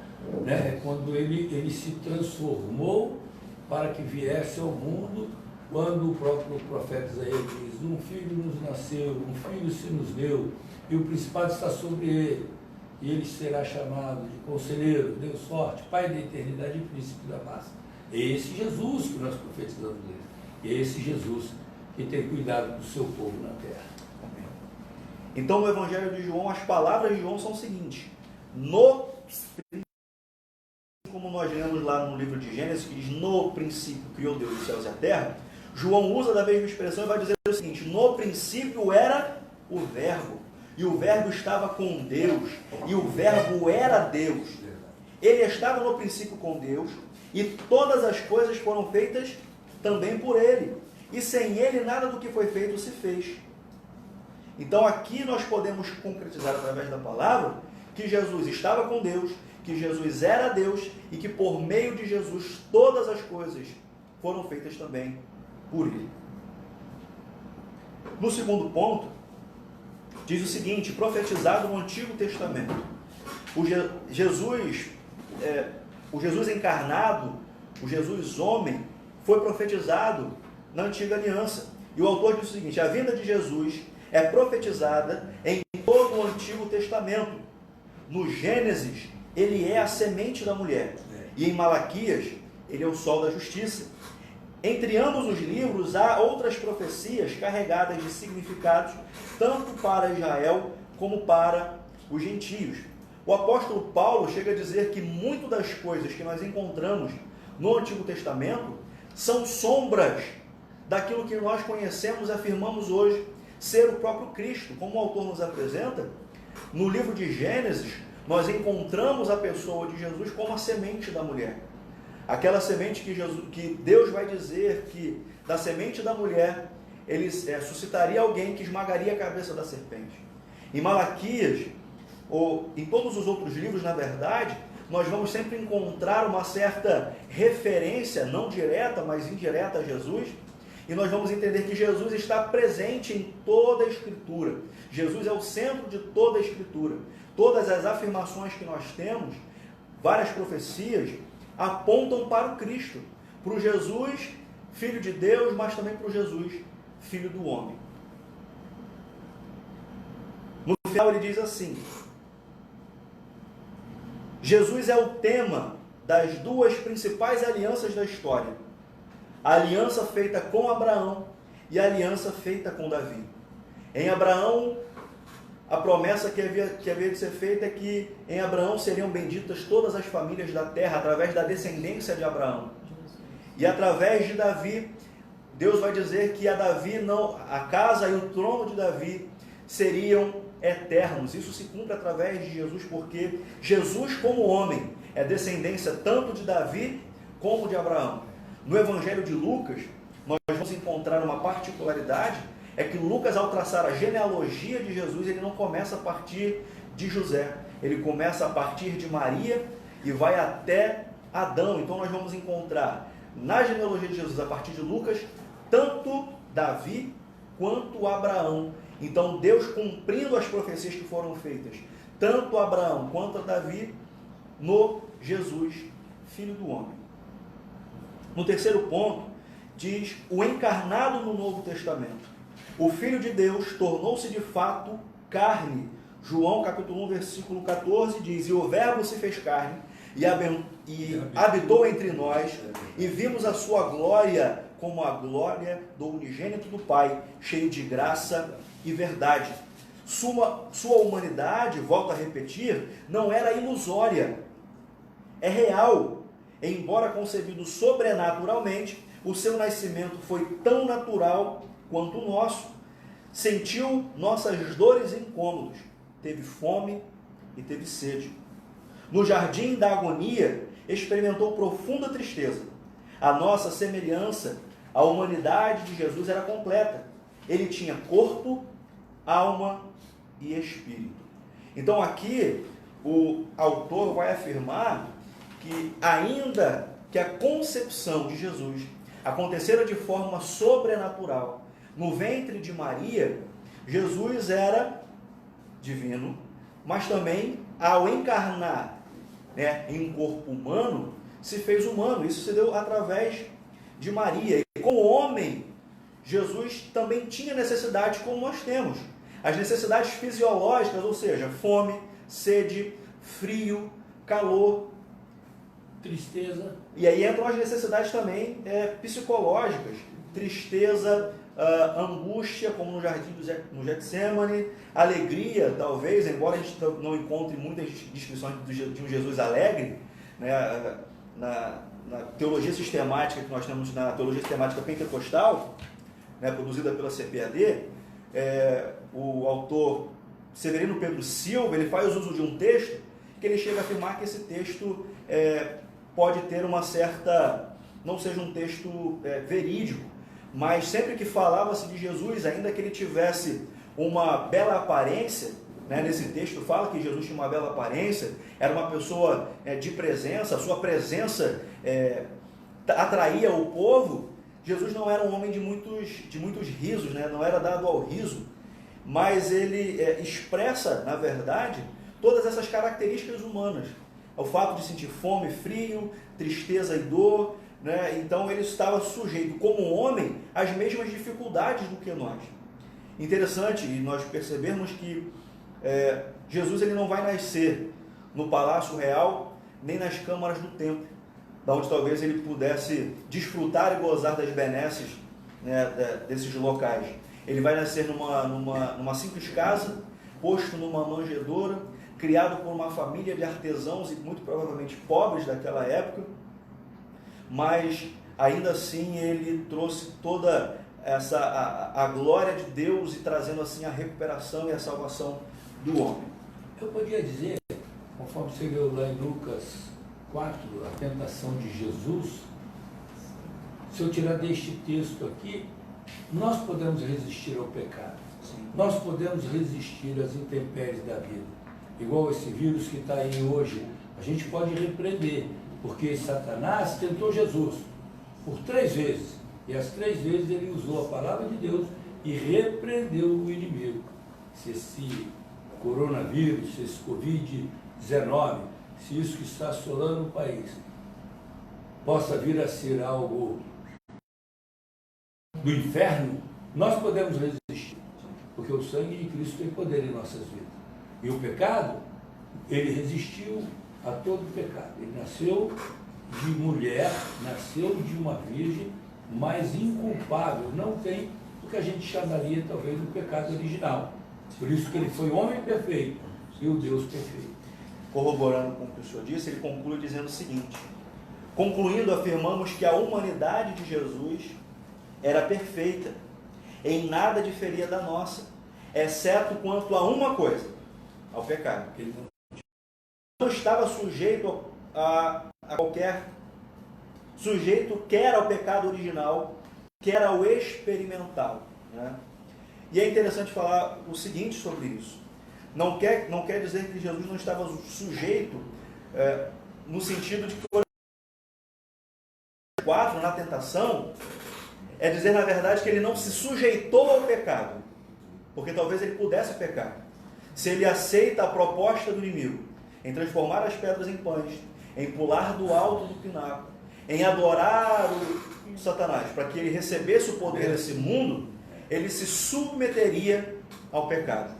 É quando ele se transformou para que viesse ao mundo, quando o próprio profeta Isaías diz: um filho nos nasceu, um filho se nos deu, e o principado está sobre ele, e ele será chamado de Conselheiro, Deus Forte, Pai da Eternidade e Príncipe da Paz. É esse Jesus que nós profetizamos dele. É esse Jesus que tem cuidado do seu povo na terra. Então, no Evangelho de João, as palavras de João são o seguinte: no princípio, como nós lemos lá no livro de Gênesis, que diz: no princípio criou Deus os céus e a terra, João usa da mesma expressão e vai dizer o seguinte: no princípio era o Verbo, e o Verbo estava com Deus, e o Verbo era Deus. Ele estava no princípio com Deus, e todas as coisas foram feitas também por Ele, e sem Ele nada do que foi feito se fez. Então aqui nós podemos concretizar através da palavra que Jesus estava com Deus, que Jesus era Deus e que por meio de Jesus todas as coisas foram feitas também por Ele. No segundo ponto, diz o seguinte, profetizado no Antigo Testamento. O Jesus encarnado, o Jesus homem, foi profetizado na Antiga Aliança. E o autor diz o seguinte: a vinda de Jesus é profetizada em todo o Antigo Testamento. No Gênesis, ele é a semente da mulher. E em Malaquias, ele é o sol da justiça. Entre ambos os livros, há outras profecias carregadas de significados, tanto para Israel como para os gentios. O apóstolo Paulo chega a dizer que muitas das coisas que nós encontramos no Antigo Testamento são sombras daquilo que nós conhecemos e afirmamos hoje ser o próprio Cristo. Como o autor nos apresenta, no livro de Gênesis, nós encontramos a pessoa de Jesus como a semente da mulher. Aquela semente que Deus vai dizer que da semente da mulher ele suscitaria alguém que esmagaria a cabeça da serpente. Em Malaquias, ou em todos os outros livros, na verdade, nós vamos sempre encontrar uma certa referência, não direta, mas indireta a Jesus, e nós vamos entender que Jesus está presente em toda a Escritura. Jesus é o centro de toda a Escritura. Todas as afirmações que nós temos, várias profecias, apontam para o Cristo, para o Jesus, Filho de Deus, mas também para o Jesus, Filho do homem. No final ele diz assim: Jesus é o tema das duas principais alianças da história. A aliança feita com Abraão e a aliança feita com Davi. Em Abraão, a promessa que havia de ser feita é que em Abraão seriam benditas todas as famílias da terra, através da descendência de Abraão. E através de Davi, Deus vai dizer que a casa e o trono de Davi seriam eternos. Isso se cumpre através de Jesus, porque Jesus, como homem, é descendência tanto de Davi como de Abraão. No Evangelho de Lucas, nós vamos encontrar uma particularidade, é que Lucas, ao traçar a genealogia de Jesus, ele não começa a partir de José, ele começa a partir de Maria e vai até Adão. Então nós vamos encontrar na genealogia de Jesus, a partir de Lucas, tanto Davi quanto Abraão. Então Deus cumprindo as profecias que foram feitas, tanto Abraão quanto Davi, no Jesus, Filho do homem. No terceiro ponto, diz o encarnado no Novo Testamento. O Filho de Deus tornou-se de fato carne. João capítulo 1, versículo 14 diz: e o Verbo se fez carne e habitou entre nós, e vimos a sua glória como a glória do unigênito do Pai, cheio de graça e verdade. Sua humanidade, volto a repetir, não era ilusória, é real. Embora concebido sobrenaturalmente, o seu nascimento foi tão natural quanto o nosso. Sentiu nossas dores e incômodos, teve fome e teve sede. No jardim da agonia, experimentou profunda tristeza. A nossa semelhança à humanidade de Jesus era completa. Ele tinha corpo, alma e espírito. Então aqui o autor vai afirmar que ainda que a concepção de Jesus acontecera de forma sobrenatural no ventre de Maria, Jesus era divino, mas também ao encarnar, em um corpo humano, se fez humano. Isso se deu através de Maria. E como homem, Jesus também tinha necessidades como nós temos. As necessidades fisiológicas, ou seja, fome, sede, frio, calor, tristeza. E aí entram as necessidades também psicológicas, tristeza, angústia, como no jardim no Getsemane, alegria, talvez, embora a gente não encontre muitas descrições de um Jesus alegre, né, na teologia sistemática que nós temos, na teologia sistemática pentecostal, né, produzida pela CPAD, o autor Severino Pedro Silva, ele faz uso de um texto que ele chega a afirmar que esse texto pode ter uma certa, não seja um texto verídico, mas sempre que falava-se de Jesus, ainda que ele tivesse uma bela aparência, né, nesse texto fala que Jesus tinha uma bela aparência, era uma pessoa de presença, a sua presença atraía o povo. Jesus não era um homem de muitos risos, né, não era dado ao riso, mas ele expressa, na verdade, todas essas características humanas. O fato de sentir fome, frio, tristeza e dor, né? Então ele estava sujeito, como homem, às mesmas dificuldades do que nós. Interessante e nós percebermos que Jesus ele não vai nascer no palácio real, nem nas câmaras do templo, da onde talvez ele pudesse desfrutar e gozar das benesses, né, desses locais. Ele vai nascer numa simples casa, posto numa manjedoura, criado por uma família de artesãos e muito provavelmente pobres daquela época, mas ainda assim ele trouxe toda a glória de Deus e trazendo assim a recuperação e a salvação do homem. Eu podia dizer, conforme você leu lá em Lucas 4, a tentação de Jesus, se eu tirar deste texto aqui, nós podemos resistir ao pecado. Sim. Nós podemos resistir às intempéries da vida. Igual esse vírus que está aí hoje, a gente pode repreender, porque Satanás tentou Jesus por 3 vezes, e as 3 vezes ele usou a palavra de Deus e repreendeu o inimigo. Se esse coronavírus, se esse Covid-19, se isso que está assolando o país possa vir a ser algo do inferno, nós podemos resistir, porque o sangue de Cristo tem poder em nossas vidas. E o pecado, ele resistiu a todo pecado. Ele nasceu de mulher, nasceu de uma virgem, mas inculpável, não tem o que a gente chamaria talvez do pecado original. Por isso que ele foi homem perfeito e o Deus perfeito. Corroborando com o que o senhor disse, ele conclui dizendo o seguinte: concluindo, afirmamos que a humanidade de Jesus era perfeita, em nada diferia da nossa, exceto quanto a uma coisa, ao pecado. Ele não estava sujeito a qualquer sujeito, quer ao pecado original, quer ao experimental, né? E é interessante falar o seguinte sobre isso. Não quer dizer que Jesus não estava sujeito no sentido de que, por 4, na tentação, é dizer, na verdade, que ele não se sujeitou ao pecado, porque talvez ele pudesse pecar. Se ele aceita a proposta do inimigo em transformar as pedras em pães, em pular do alto do pináculo, em adorar o Satanás, para que ele recebesse o poder desse mundo, ele se submeteria ao pecado.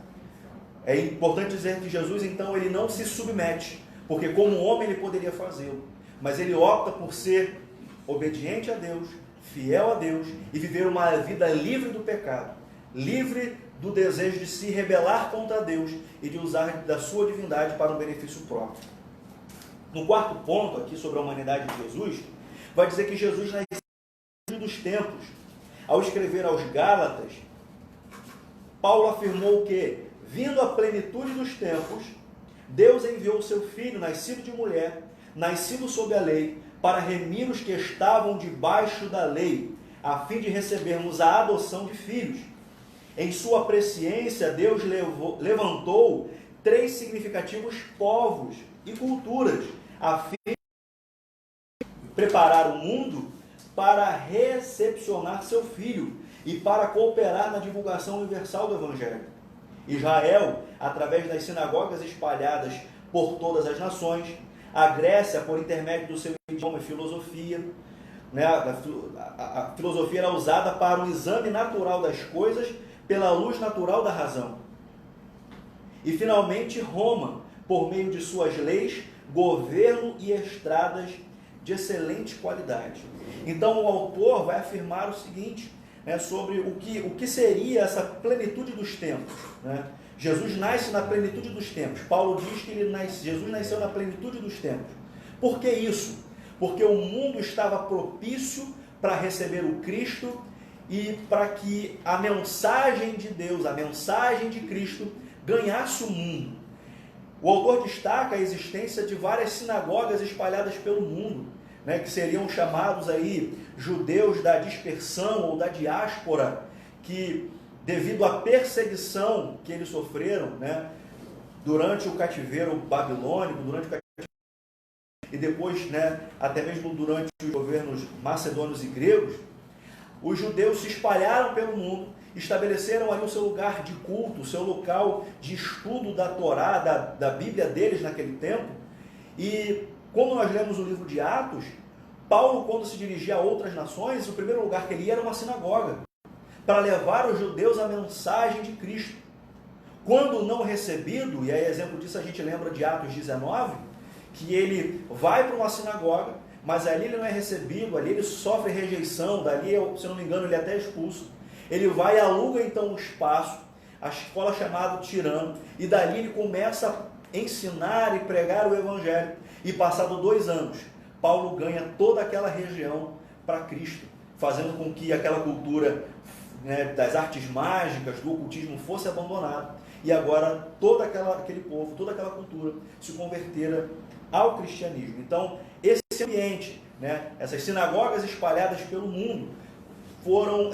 É importante dizer que Jesus, então, ele não se submete, porque como homem ele poderia fazê-lo, mas ele opta por ser obediente a Deus, fiel a Deus e viver uma vida livre do pecado, livre do desejo de se rebelar contra Deus e de usar da sua divindade para um benefício próprio. No 4º ponto aqui sobre a humanidade de Jesus, vai dizer que Jesus nasceu dos tempos. Ao escrever aos Gálatas, Paulo afirmou que, vindo à plenitude dos tempos, Deus enviou o seu Filho, nascido de mulher, nascido sob a lei, para remir os que estavam debaixo da lei, a fim de recebermos a adoção de filhos. Em sua presciência, Deus levantou 3 significativos povos e culturas, a fim de preparar o mundo para recepcionar seu Filho e para cooperar na divulgação universal do Evangelho. Israel, através das sinagogas espalhadas por todas as nações, a Grécia, por intermédio do seu idioma e filosofia, né? A filosofia era usada para o exame natural das coisas pela luz natural da razão. E, finalmente, Roma, por meio de suas leis, governo e estradas de excelente qualidade. Então, o autor vai afirmar o seguinte: né, sobre o que seria essa plenitude dos tempos, né? Jesus nasce na plenitude dos tempos. Paulo diz que Jesus nasceu na plenitude dos tempos. Por que isso? Porque o mundo estava propício para receber o Cristo e para que a mensagem de Deus, a mensagem de Cristo, ganhasse o mundo. O autor destaca a existência de várias sinagogas espalhadas pelo mundo, né, que seriam chamados aí judeus da dispersão ou da diáspora, que devido à perseguição que eles sofreram, né, durante o cativeiro babilônico, durante o cativeiro, e depois, né, até mesmo durante os governos macedônios e gregos, os judeus se espalharam pelo mundo, estabeleceram ali o seu lugar de culto, o seu local de estudo da Torá, da Bíblia deles naquele tempo. E quando nós lemos o livro de Atos, Paulo, quando se dirigia a outras nações, o primeiro lugar que ele ia era uma sinagoga, para levar aos judeus a mensagem de Cristo. Quando não recebido, e aí exemplo disso a gente lembra de Atos 19, que ele vai para uma sinagoga, mas ali ele não é recebido, ali ele sofre rejeição, dali, se não me engano, ele é até expulso. Ele vai e aluga então um espaço, a escola chamada Tirano, e dali ele começa a ensinar e pregar o Evangelho. E passado 2 anos, Paulo ganha toda aquela região para Cristo, fazendo com que aquela cultura, né, das artes mágicas, do ocultismo fosse abandonada. E agora todo aquele povo, toda aquela cultura se convertera ao cristianismo. Então, esse ambiente, né, essas sinagogas espalhadas pelo mundo, foram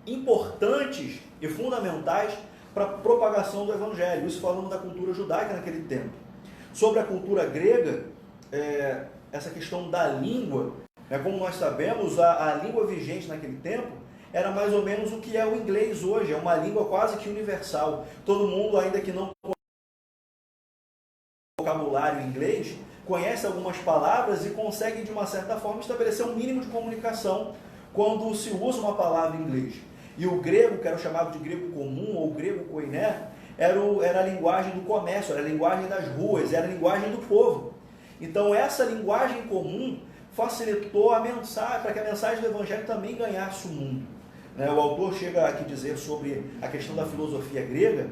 importantes e fundamentais para a propagação do Evangelho. Isso falando da cultura judaica naquele tempo. Sobre a cultura grega, essa questão da língua, como nós sabemos, a língua vigente naquele tempo era mais ou menos o que é o inglês hoje, é uma língua quase que universal. Todo mundo, ainda que não conhece o vocabulário inglês, conhece algumas palavras e consegue, de uma certa forma, estabelecer um mínimo de comunicação quando se usa uma palavra em inglês. E o grego, que era o chamado de grego comum, ou grego koiné, era a linguagem do comércio, era a linguagem das ruas, era a linguagem do povo. Então, essa linguagem comum facilitou a mensagem, para que a mensagem do Evangelho também ganhasse o mundo. O autor chega aqui a dizer sobre a questão da filosofia grega,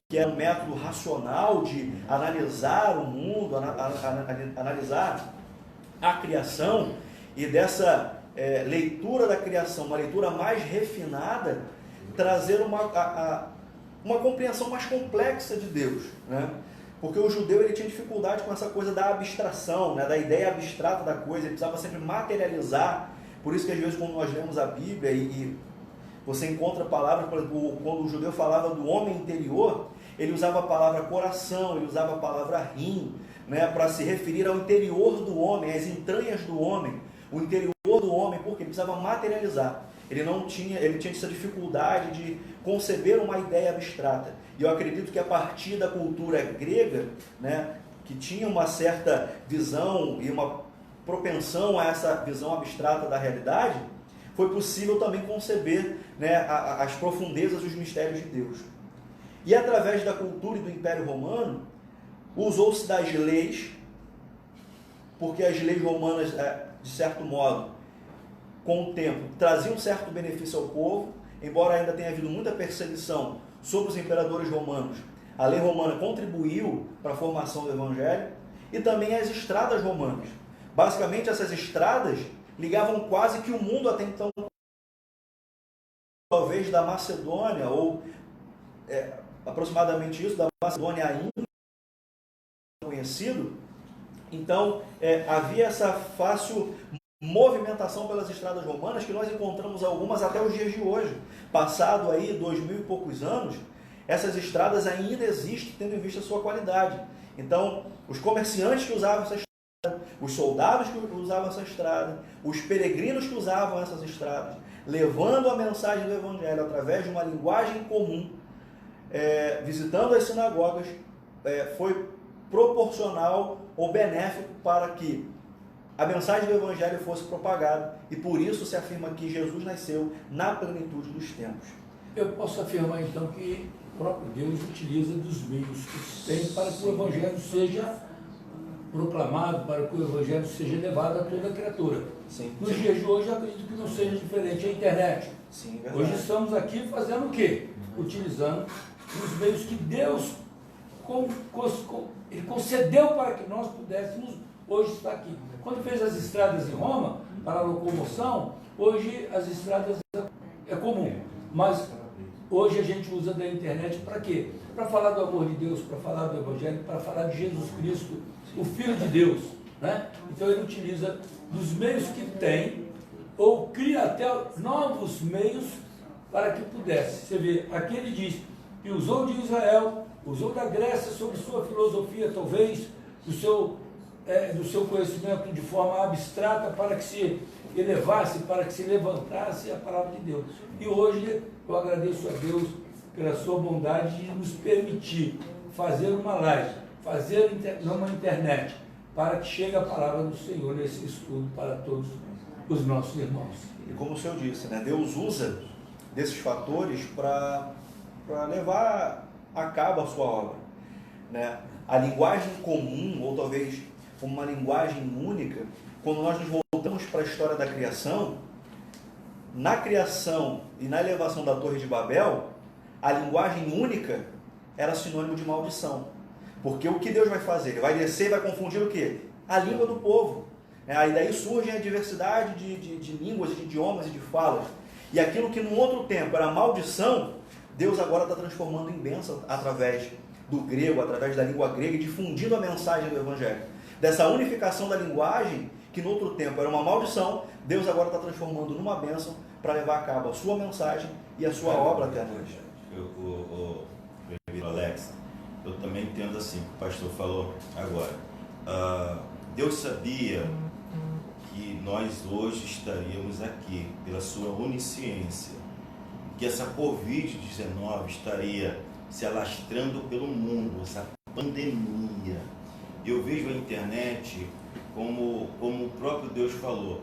que é um método racional de analisar o mundo, analisar a criação, e dessa leitura da criação, uma leitura mais refinada, trazer uma compreensão mais complexa de Deus, né? Porque o judeu ele tinha dificuldade com essa coisa da abstração, né? Da ideia abstrata da coisa, ele precisava sempre materializar. Por isso que às vezes quando nós lemos a Bíblia e você encontra palavras, por exemplo, quando o judeu falava do homem interior, ele usava a palavra coração, ele usava a palavra rim, né? Para se referir ao interior do homem, às entranhas do homem, o interior do homem, porque ele precisava materializar. Ele tinha essa dificuldade de conceber uma ideia abstrata. E eu acredito que a partir da cultura grega, né, que tinha uma certa visão e uma propensão a essa visão abstrata da realidade, foi possível também conceber, né, as profundezas e os mistérios de Deus. E através da cultura e do Império Romano, usou-se das leis, porque as leis romanas, de certo modo, com o tempo, traziam um certo benefício ao povo, embora ainda tenha havido muita perseguição sobre os imperadores romanos. A lei romana contribuiu para a formação do Evangelho, e também as estradas romanas. Basicamente, essas estradas ligavam quase que o mundo até então, talvez da Macedônia, ou aproximadamente isso, da Macedônia ainda conhecido. Então, havia essa fácil movimentação pelas estradas romanas, que nós encontramos algumas até os dias de hoje. Passado aí 2000 e poucos anos, essas estradas ainda existem, tendo em vista a sua qualidade. Então, os comerciantes que usavam essa estrada, os soldados que usavam essa estrada, os peregrinos que usavam essas estradas, levando a mensagem do Evangelho através de uma linguagem comum, visitando as sinagogas, foi proporcional ou benéfico para que a mensagem do Evangelho fosse propagada, e por isso se afirma que Jesus nasceu na plenitude dos tempos. Eu posso afirmar então que o próprio Deus utiliza dos meios que tem para que o Evangelho seja proclamado para que o Evangelho seja levado a toda criatura. Sim. Nos dias de hoje, eu acredito que não seja diferente a internet. Sim, verdade. Hoje estamos aqui fazendo o quê? Utilizando os meios que Deus Ele concedeu para que nós pudéssemos hoje estar aqui. Quando fez as estradas em Roma, para a locomoção, hoje as estradas é comum, mas hoje a gente usa da internet para quê? Para falar do amor de Deus, para falar do Evangelho, para falar de Jesus Cristo, o Filho de Deus, né? Então ele utiliza dos meios que tem, ou cria até novos meios para que pudesse. Você vê, aqui ele diz que usou de Israel, usou da Grécia sobre sua filosofia, talvez, do seu conhecimento de forma abstrata, para que se elevasse, para que se levantasse a palavra de Deus. E hoje eu agradeço a Deus pela sua bondade de nos permitir fazer uma live, fazer uma internet, para que chegue a palavra do Senhor nesse estudo para todos os nossos irmãos. E como o Senhor disse, né, Deus usa desses fatores para levar a cabo a sua obra, né? A linguagem comum, ou talvez uma linguagem única, quando nós nos voltamos para a história da criação, na criação e na elevação da Torre de Babel, a linguagem única era sinônimo de maldição. Porque o que Deus vai fazer? Ele vai descer e vai confundir o quê? A língua do povo. Aí daí surge a diversidade de línguas, de idiomas e de falas. E aquilo que num outro tempo era maldição, Deus agora está transformando em bênção através do grego, através da língua grega, e difundindo a mensagem do Evangelho. Dessa unificação da linguagem, que no outro tempo era uma maldição, Deus agora está transformando numa bênção para levar a cabo a sua mensagem e a sua obra até nós. Alex, eu também entendo assim, que o pastor falou agora. Deus sabia que nós hoje estaríamos aqui pela sua onisciência, que essa Covid-19 estaria se alastrando pelo mundo, essa pandemia. Eu vejo a internet como o próprio Deus falou,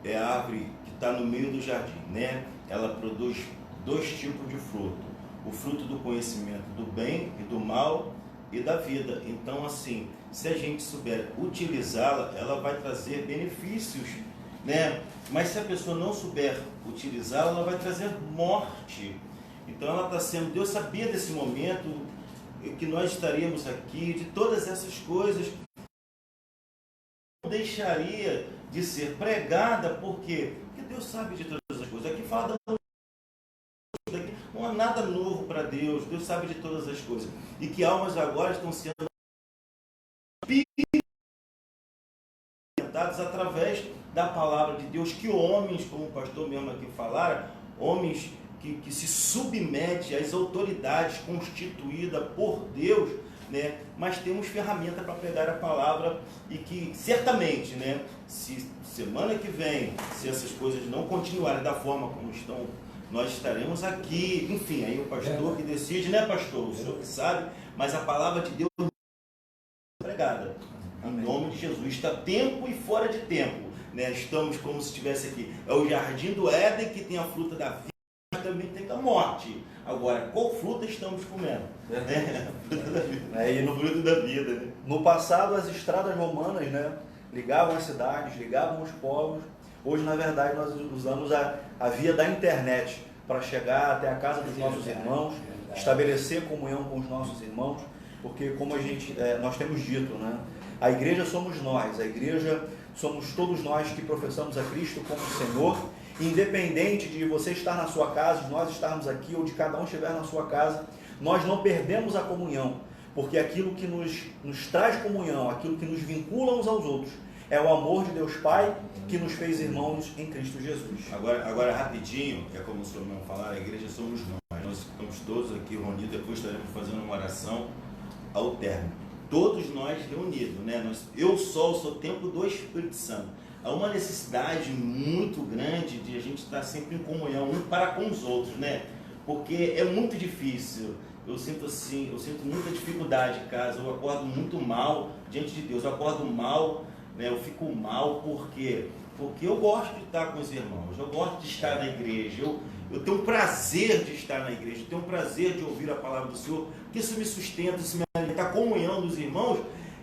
é a árvore que está no meio do jardim, né? Ela produz dois tipos de fruto, o fruto do conhecimento do bem e do mal e da vida. Então, assim, se a gente souber utilizá-la, ela vai trazer benefícios, né? Mas se a pessoa não souber utilizá-la, ela vai trazer morte. Então ela está sendo, Deus sabia desse momento que nós estaríamos aqui, de todas essas coisas, não deixaria de ser pregada, por quê? Porque Deus sabe de todas as coisas. Aqui fala da aqui não há nada novo para Deus, Deus sabe de todas as coisas. E que almas agora estão sendo orientadas através da palavra de Deus, que homens, como o pastor mesmo aqui falara, homens que se submete às autoridades constituídas por Deus, né? Mas temos ferramenta para pregar a palavra e que certamente, né? Se semana que vem, se essas coisas não continuarem da forma como estão, nós estaremos aqui, enfim, aí o pastor que decide, né, pastor? O senhor que sabe, mas a palavra de Deus é pregada. Em nome de Jesus, está tempo e fora de tempo, né? Estamos como se estivesse aqui. É o jardim do Éden que tem a fruta da vida, mas também tem a morte. Agora, qual fruta estamos comendo? Fruta da vida. E no fruto da vida, né? No passado, as estradas romanas, né, ligavam as cidades, ligavam os povos. Hoje, na verdade, nós usamos a via da internet para chegar até a casa dos nossos irmãos, estabelecer comunhão com os nossos irmãos, porque como nós temos dito, né, a igreja somos nós, a igreja somos todos nós que professamos a Cristo como Senhor, independente de você estar na sua casa, de nós estarmos aqui ou de cada um estiver na sua casa, nós não perdemos a comunhão, porque aquilo que nos traz comunhão, aquilo que nos vincula uns aos outros, é o amor de Deus Pai que nos fez irmãos em Cristo Jesus. Agora rapidinho, é como o senhor mesmo falar, a igreja somos nós estamos todos aqui reunidos, depois estaremos fazendo uma oração ao término. Todos nós reunidos, né? Eu sou templo do Espírito Santo. Há uma necessidade muito grande de a gente estar sempre em comunhão um para com os outros, né? Porque é muito difícil. Eu sinto muita dificuldade em casa. Eu acordo muito mal diante de Deus. Eu acordo mal, né? Eu fico mal porque eu gosto de estar com os irmãos. Eu gosto de estar na igreja. Eu tenho prazer de estar na igreja. Eu tenho prazer de ouvir a palavra do Senhor. Porque isso me sustenta, isso me alimenta. A comunhão dos irmãos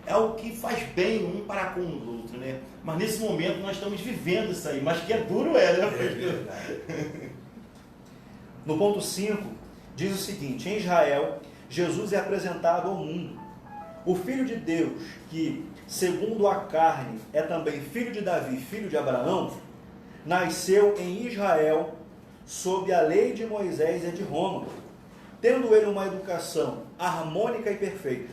é o que faz bem um para com o outro, né? Mas nesse momento nós estamos vivendo isso aí, mas que é duro né? No ponto 5, diz o seguinte: em Israel, Jesus é apresentado ao mundo. O Filho de Deus, que, segundo a carne, é também filho de Davi, filho de Abraão, nasceu em Israel, sob a lei de Moisés e de Roma, tendo ele uma educação harmônica e perfeita.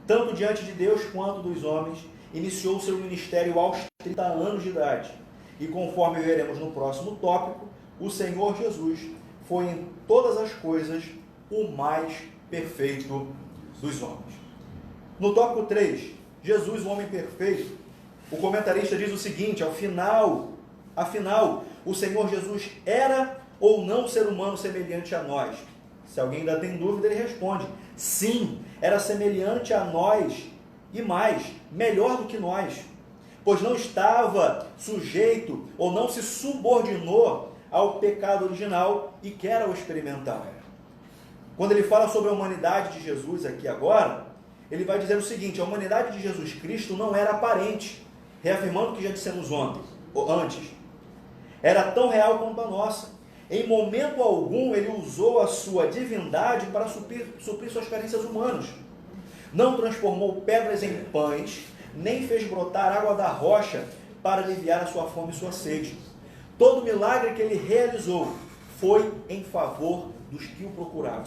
Tanto diante de Deus quanto dos homens, iniciou seu ministério aos 30 anos de idade. E conforme veremos no próximo tópico, o Senhor Jesus foi em todas as coisas o mais perfeito dos homens. No tópico 3, Jesus, o homem perfeito, o comentarista diz o seguinte: afinal, o Senhor Jesus era ou não ser humano semelhante a nós? Se alguém ainda tem dúvida, ele responde: sim, era semelhante a nós e mais, melhor do que nós, pois não estava sujeito ou não se subordinou ao pecado original e quer o experimentar. Quando ele fala sobre a humanidade de Jesus aqui agora, ele vai dizer o seguinte: a humanidade de Jesus Cristo não era aparente, reafirmando o que já dissemos antes. Era tão real quanto a nossa. Em momento algum, ele usou a sua divindade para suprir suas carências humanas. Não transformou pedras em pães, nem fez brotar água da rocha para aliviar a sua fome e sua sede. Todo milagre que ele realizou foi em favor dos que o procuravam.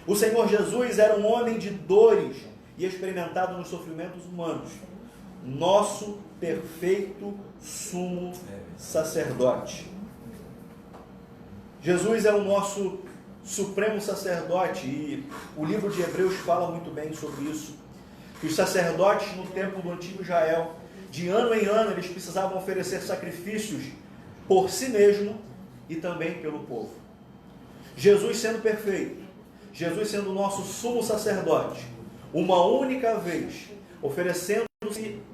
O Senhor Jesus era um homem de dores e experimentado nos sofrimentos humanos. Nosso perfeito sumo sacerdote. Jesus é o nosso supremo sacerdote, e o livro de Hebreus fala muito bem sobre isso. Que os sacerdotes no templo do antigo Israel, de ano em ano, eles precisavam oferecer sacrifícios por si mesmo e também pelo povo. Jesus sendo perfeito, Jesus sendo o nosso sumo sacerdote, uma única vez, oferecendo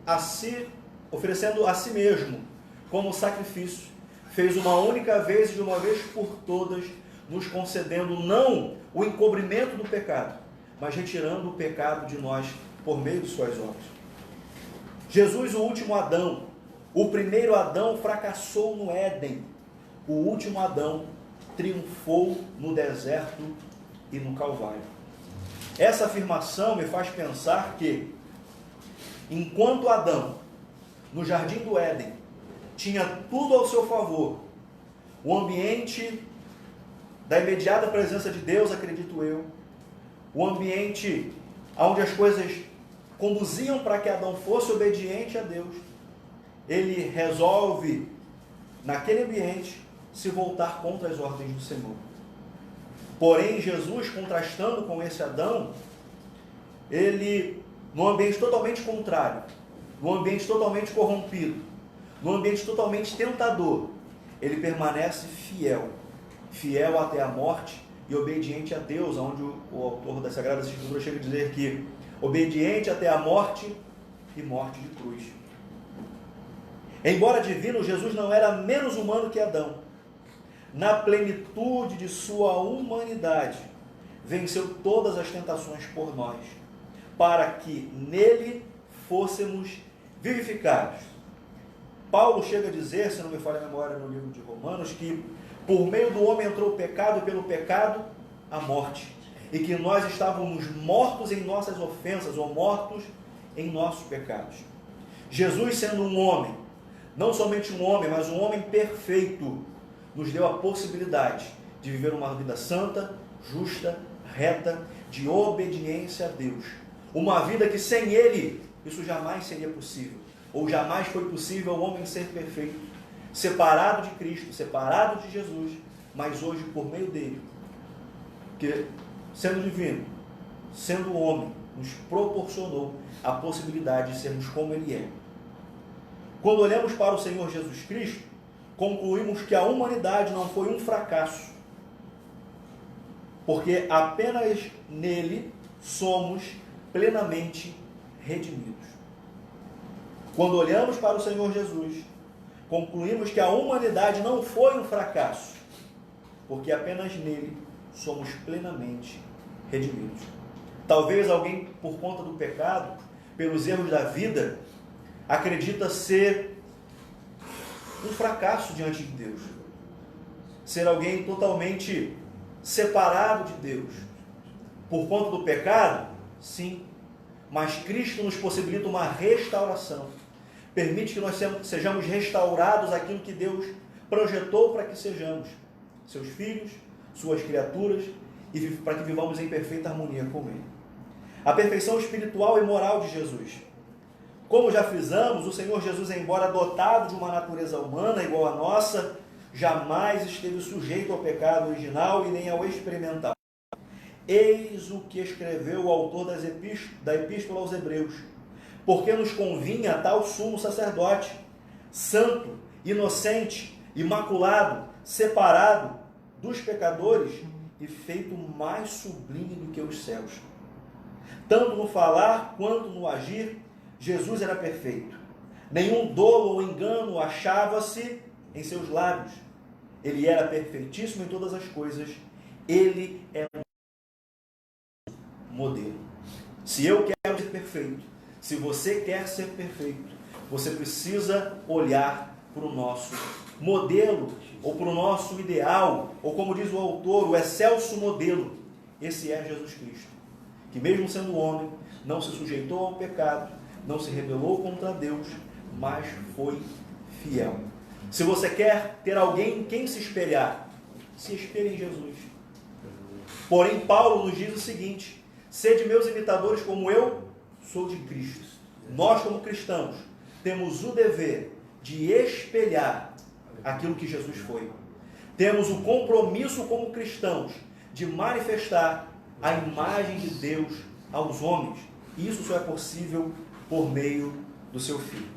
a si mesmo como sacrifício, fez uma única vez e de uma vez por todas, nos concedendo não o encobrimento do pecado, mas retirando o pecado de nós por meio de suas obras. Jesus, o último Adão, o primeiro Adão fracassou no Éden, o último Adão triunfou no deserto e no Calvário. Essa afirmação me faz pensar que, enquanto Adão, no jardim do Éden, tinha tudo ao seu favor, o ambiente da imediata presença de Deus, acredito eu, o ambiente onde as coisas conduziam para que Adão fosse obediente a Deus, ele resolve, naquele ambiente, se voltar contra as ordens do Senhor. Porém, Jesus, contrastando com esse Adão, ele, num ambiente totalmente contrário, num ambiente totalmente corrompido, num ambiente totalmente tentador, ele permanece fiel até a morte e obediente a Deus, onde o autor das Sagradas Escrituras chega a dizer que obediente até a morte e morte de cruz. Embora divino, Jesus não era menos humano que Adão. Na plenitude de sua humanidade, venceu todas as tentações por nós, para que nele fôssemos vivificados. Paulo chega a dizer, se não me falha a memória, no livro de Romanos, que por meio do homem entrou o pecado, e pelo pecado a morte, e que nós estávamos mortos em nossas ofensas, ou mortos em nossos pecados. Jesus, sendo um homem, não somente um homem, mas um homem perfeito, nos deu a possibilidade de viver uma vida santa, justa, reta, de obediência a Deus. Uma vida que sem Ele, isso jamais seria possível. Ou jamais foi possível o homem ser perfeito, separado de Cristo, separado de Jesus, mas hoje por meio dele, que sendo divino, sendo homem, nos proporcionou a possibilidade de sermos como Ele é. Quando olhamos para o Senhor Jesus Cristo, concluímos que a humanidade não foi um fracasso, porque apenas nele somos plenamente redimidos. Quando olhamos para o Senhor Jesus, concluímos que a humanidade não foi um fracasso, porque apenas nele somos plenamente redimidos. Talvez alguém, por conta do pecado, pelos erros da vida, acredita ser um fracasso diante de Deus. Ser alguém totalmente separado de Deus. Por conta do pecado? Sim. Mas Cristo nos possibilita uma restauração. Permite que nós sejamos restaurados àquilo que Deus projetou para que sejamos. Seus filhos, suas criaturas, e para que vivamos em perfeita harmonia com Ele. A perfeição espiritual e moral de Jesus. Como já frisamos, o Senhor Jesus, embora dotado de uma natureza humana igual à nossa, jamais esteve sujeito ao pecado original e nem ao experimental. Eis o que escreveu o autor da Epístola aos Hebreus. Porque nos convinha tal sumo sacerdote, santo, inocente, imaculado, separado dos pecadores e feito mais sublime do que os céus. Tanto no falar quanto no agir, Jesus era perfeito. Nenhum dolo ou engano achava-se em seus lábios. Ele era perfeitíssimo em todas as coisas. Ele é um modelo. Se eu quero ser perfeito, se você quer ser perfeito, você precisa olhar para o nosso modelo, ou para o nosso ideal, ou como diz o autor, o excelso modelo. Esse é Jesus Cristo, que mesmo sendo homem, não se sujeitou ao pecado, não se rebelou contra Deus, mas foi fiel. Se você quer ter alguém em quem se espelhar, se espelhe em Jesus. Porém, Paulo nos diz o seguinte: sede meus imitadores como eu sou de Cristo. Nós, como cristãos, temos o dever de espelhar aquilo que Jesus foi. Temos o compromisso como cristãos de manifestar a imagem de Deus aos homens. E isso só é possível por meio do seu Filho.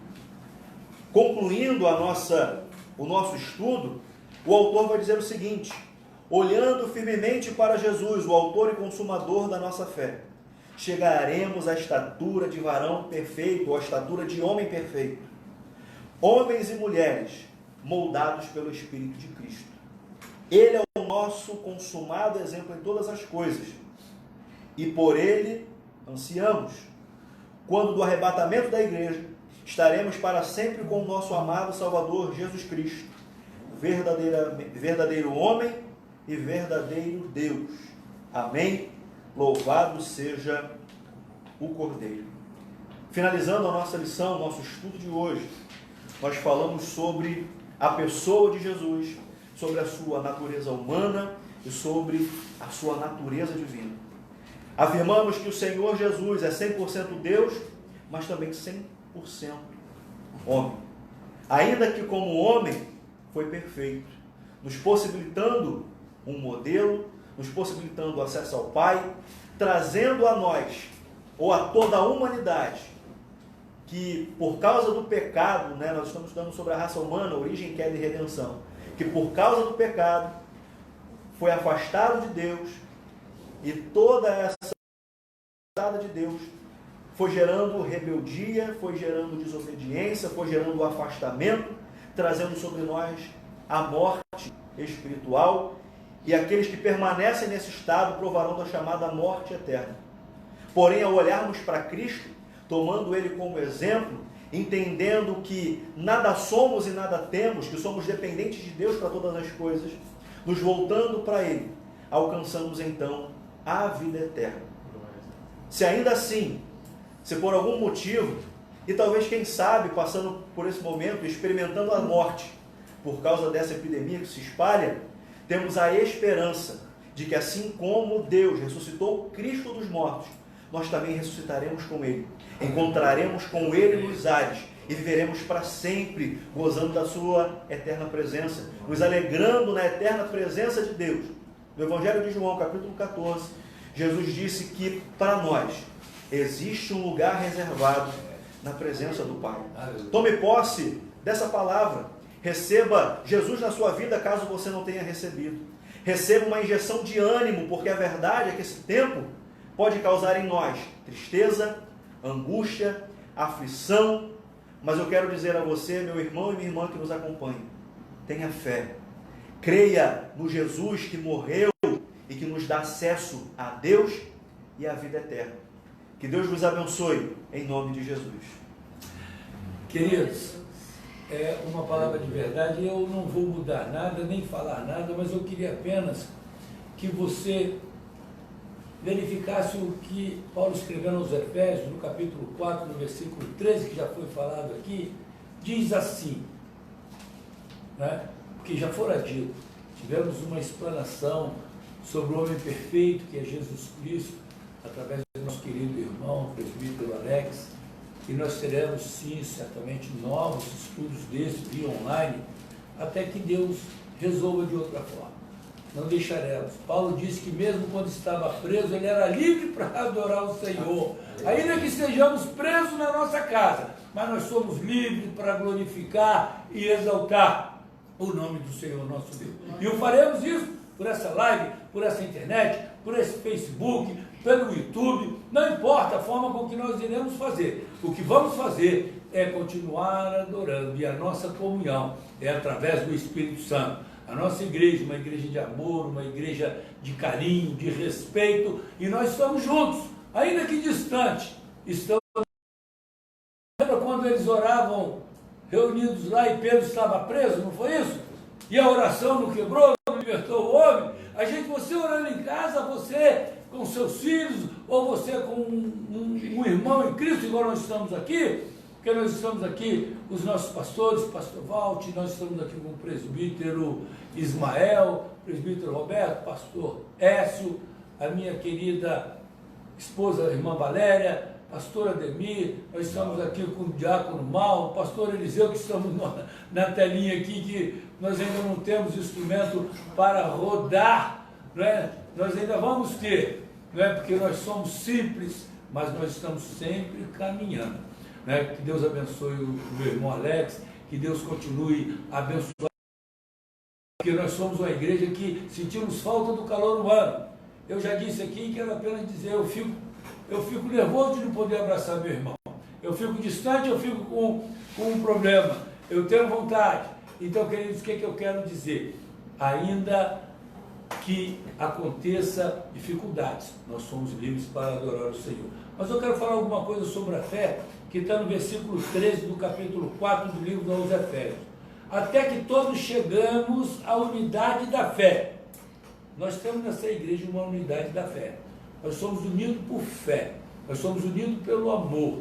Concluindo o nosso estudo, o autor vai dizer o seguinte: olhando firmemente para Jesus, o autor e consumador da nossa fé, chegaremos à estatura de varão perfeito, ou à estatura de homem perfeito. Homens e mulheres moldados pelo Espírito de Cristo. Ele é o nosso consumado exemplo em todas as coisas. E por ele ansiamos. Quando do arrebatamento da igreja, estaremos para sempre com o nosso amado Salvador Jesus Cristo, verdadeiro homem e verdadeiro Deus. Amém? Louvado seja o Cordeiro. Finalizando a nossa lição, nosso estudo de hoje, nós falamos sobre a pessoa de Jesus, sobre a sua natureza humana e sobre a sua natureza divina. Afirmamos que o Senhor Jesus é 100% Deus, mas também 100% homem. Ainda que como homem foi perfeito, nos possibilitando um modelo, nos possibilitando acesso ao Pai, trazendo a nós, ou a toda a humanidade, que por causa do pecado, nós estamos estudando sobre a raça humana, origem, queda e redenção, que por causa do pecado foi afastado de Deus, e toda essa afastada de Deus foi gerando rebeldia, foi gerando desobediência, foi gerando afastamento, trazendo sobre nós a morte espiritual, e aqueles que permanecem nesse estado provarão da chamada morte eterna. Porém, ao olharmos para Cristo, tomando Ele como exemplo, entendendo que nada somos e nada temos, que somos dependentes de Deus para todas as coisas, nos voltando para Ele, alcançamos então a vida eterna. Se ainda assim, se por algum motivo, e talvez quem sabe, passando por esse momento, experimentando a morte, por causa dessa epidemia que se espalha, temos a esperança de que assim como Deus ressuscitou Cristo dos mortos, nós também ressuscitaremos com Ele, encontraremos com Ele nos ares e viveremos para sempre, gozando da sua eterna presença, nos alegrando na eterna presença de Deus. No Evangelho de João, capítulo 14, Jesus disse que para nós existe um lugar reservado na presença do Pai. Tome posse dessa palavra, receba Jesus na sua vida caso você não tenha recebido. Receba uma injeção de ânimo, porque a verdade é que esse tempo pode causar em nós tristeza, angústia, aflição, mas eu quero dizer a você, meu irmão e minha irmã que nos acompanha, tenha fé, creia no Jesus que morreu e que nos dá acesso a Deus e a vida eterna. Que Deus vos abençoe, em nome de Jesus. Queridos, é uma palavra de verdade. Eu não vou mudar nada, nem falar nada, mas eu queria apenas que você verificasse o que Paulo escreveu aos Efésios, no capítulo 4, no versículo 13, que já foi falado aqui, diz assim, né? Que já fora dito, tivemos uma explanação sobre o homem perfeito, que é Jesus Cristo, através do nosso querido irmão, o presbítero Alex, e nós teremos, sim, certamente, novos estudos desses via online, até que Deus resolva de outra forma. Não deixaremos. Paulo disse que mesmo quando estava preso, ele era livre para adorar o Senhor. Ainda que estejamos presos na nossa casa, mas nós somos livres para glorificar e exaltar o nome do Senhor nosso Deus. E o faremos isso por essa live, por essa internet, por esse Facebook, pelo YouTube, não importa a forma com que nós iremos fazer. O que vamos fazer é continuar adorando, e a nossa comunhão é através do Espírito Santo. A nossa igreja, uma igreja de amor, uma igreja de carinho, de respeito, e nós estamos juntos, ainda que distante. Estamos. Lembra quando eles oravam reunidos lá e Pedro estava preso, não foi isso? E a oração não quebrou, não libertou o homem? Você orando em casa, você com seus filhos, ou você com um irmão em Cristo, igual nós estamos aqui, porque nós estamos aqui, os nossos pastores, pastor Walt, nós estamos aqui com o presbítero Ismael, presbítero Roberto, pastor Écio, a minha querida esposa, a irmã Valéria, pastor Ademir, nós estamos aqui com o diácono Mal, o pastor Eliseu, que estamos na telinha aqui, que nós ainda não temos instrumento para rodar, não é? Nós ainda vamos ter, não é? Porque nós somos simples, mas nós estamos sempre caminhando. Né? Que Deus abençoe o meu irmão Alex, que Deus continue abençoando, porque nós somos uma igreja que sentimos falta do calor humano. Eu já disse aqui e quero apenas dizer, eu fico nervoso de não poder abraçar meu irmão. Eu fico distante, eu fico com um problema. Eu tenho vontade. Então, queridos, o que eu quero dizer? Ainda que aconteça dificuldades, nós somos livres para adorar o Senhor. Mas eu quero falar alguma coisa sobre a fé, que está no versículo 13 do capítulo 4 do livro aos Efésios. Até que todos chegamos à unidade da fé. Nós temos nessa igreja uma unidade da fé. Nós somos unidos por fé. Nós somos unidos pelo amor.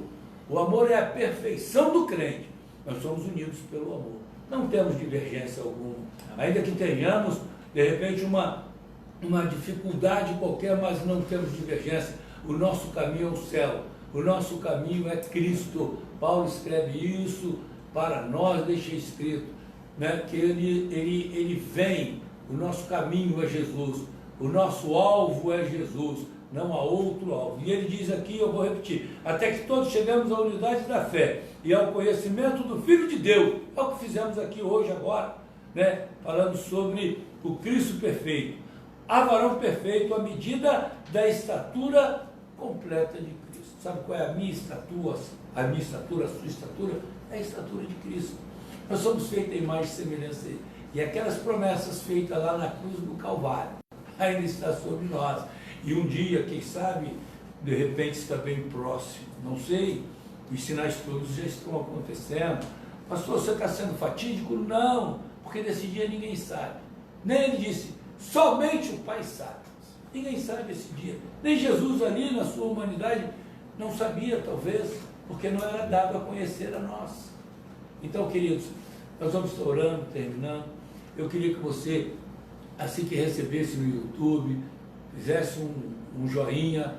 O amor é a perfeição do crente. Nós somos unidos pelo amor. Não temos divergência alguma. Ainda que tenhamos, de repente, uma dificuldade qualquer, mas não temos divergência. O nosso caminho é o céu. O nosso caminho é Cristo. Paulo escreve isso para nós, deixa escrito, né, que ele vem, o nosso caminho é Jesus, o nosso alvo é Jesus, não há outro alvo. E ele diz aqui, eu vou repetir, até que todos chegamos à unidade da fé e ao conhecimento do Filho de Deus. É o que fizemos aqui hoje, agora, né, falando sobre o Cristo perfeito. Há varão perfeito à medida da estatura completa de Cristo. Sabe qual é a minha estatura? A minha estatura, a sua estatura? É a estatura de Cristo. Nós somos feitos em imagem e semelhança dele. E aquelas promessas feitas lá na cruz do Calvário ainda está sobre nós. E um dia, quem sabe, de repente está bem próximo. Não sei, os sinais todos já estão acontecendo. Pastor, você está sendo fatídico? Não, porque desse dia ninguém sabe. Nem ele disse, somente o Pai sabe. Ninguém sabe esse dia. Nem Jesus ali na sua humanidade não sabia, talvez, porque não era dado a conhecer a nós. Então, queridos, nós vamos estar orando, terminando. Eu queria que você, assim que recebesse no YouTube, fizesse um joinha,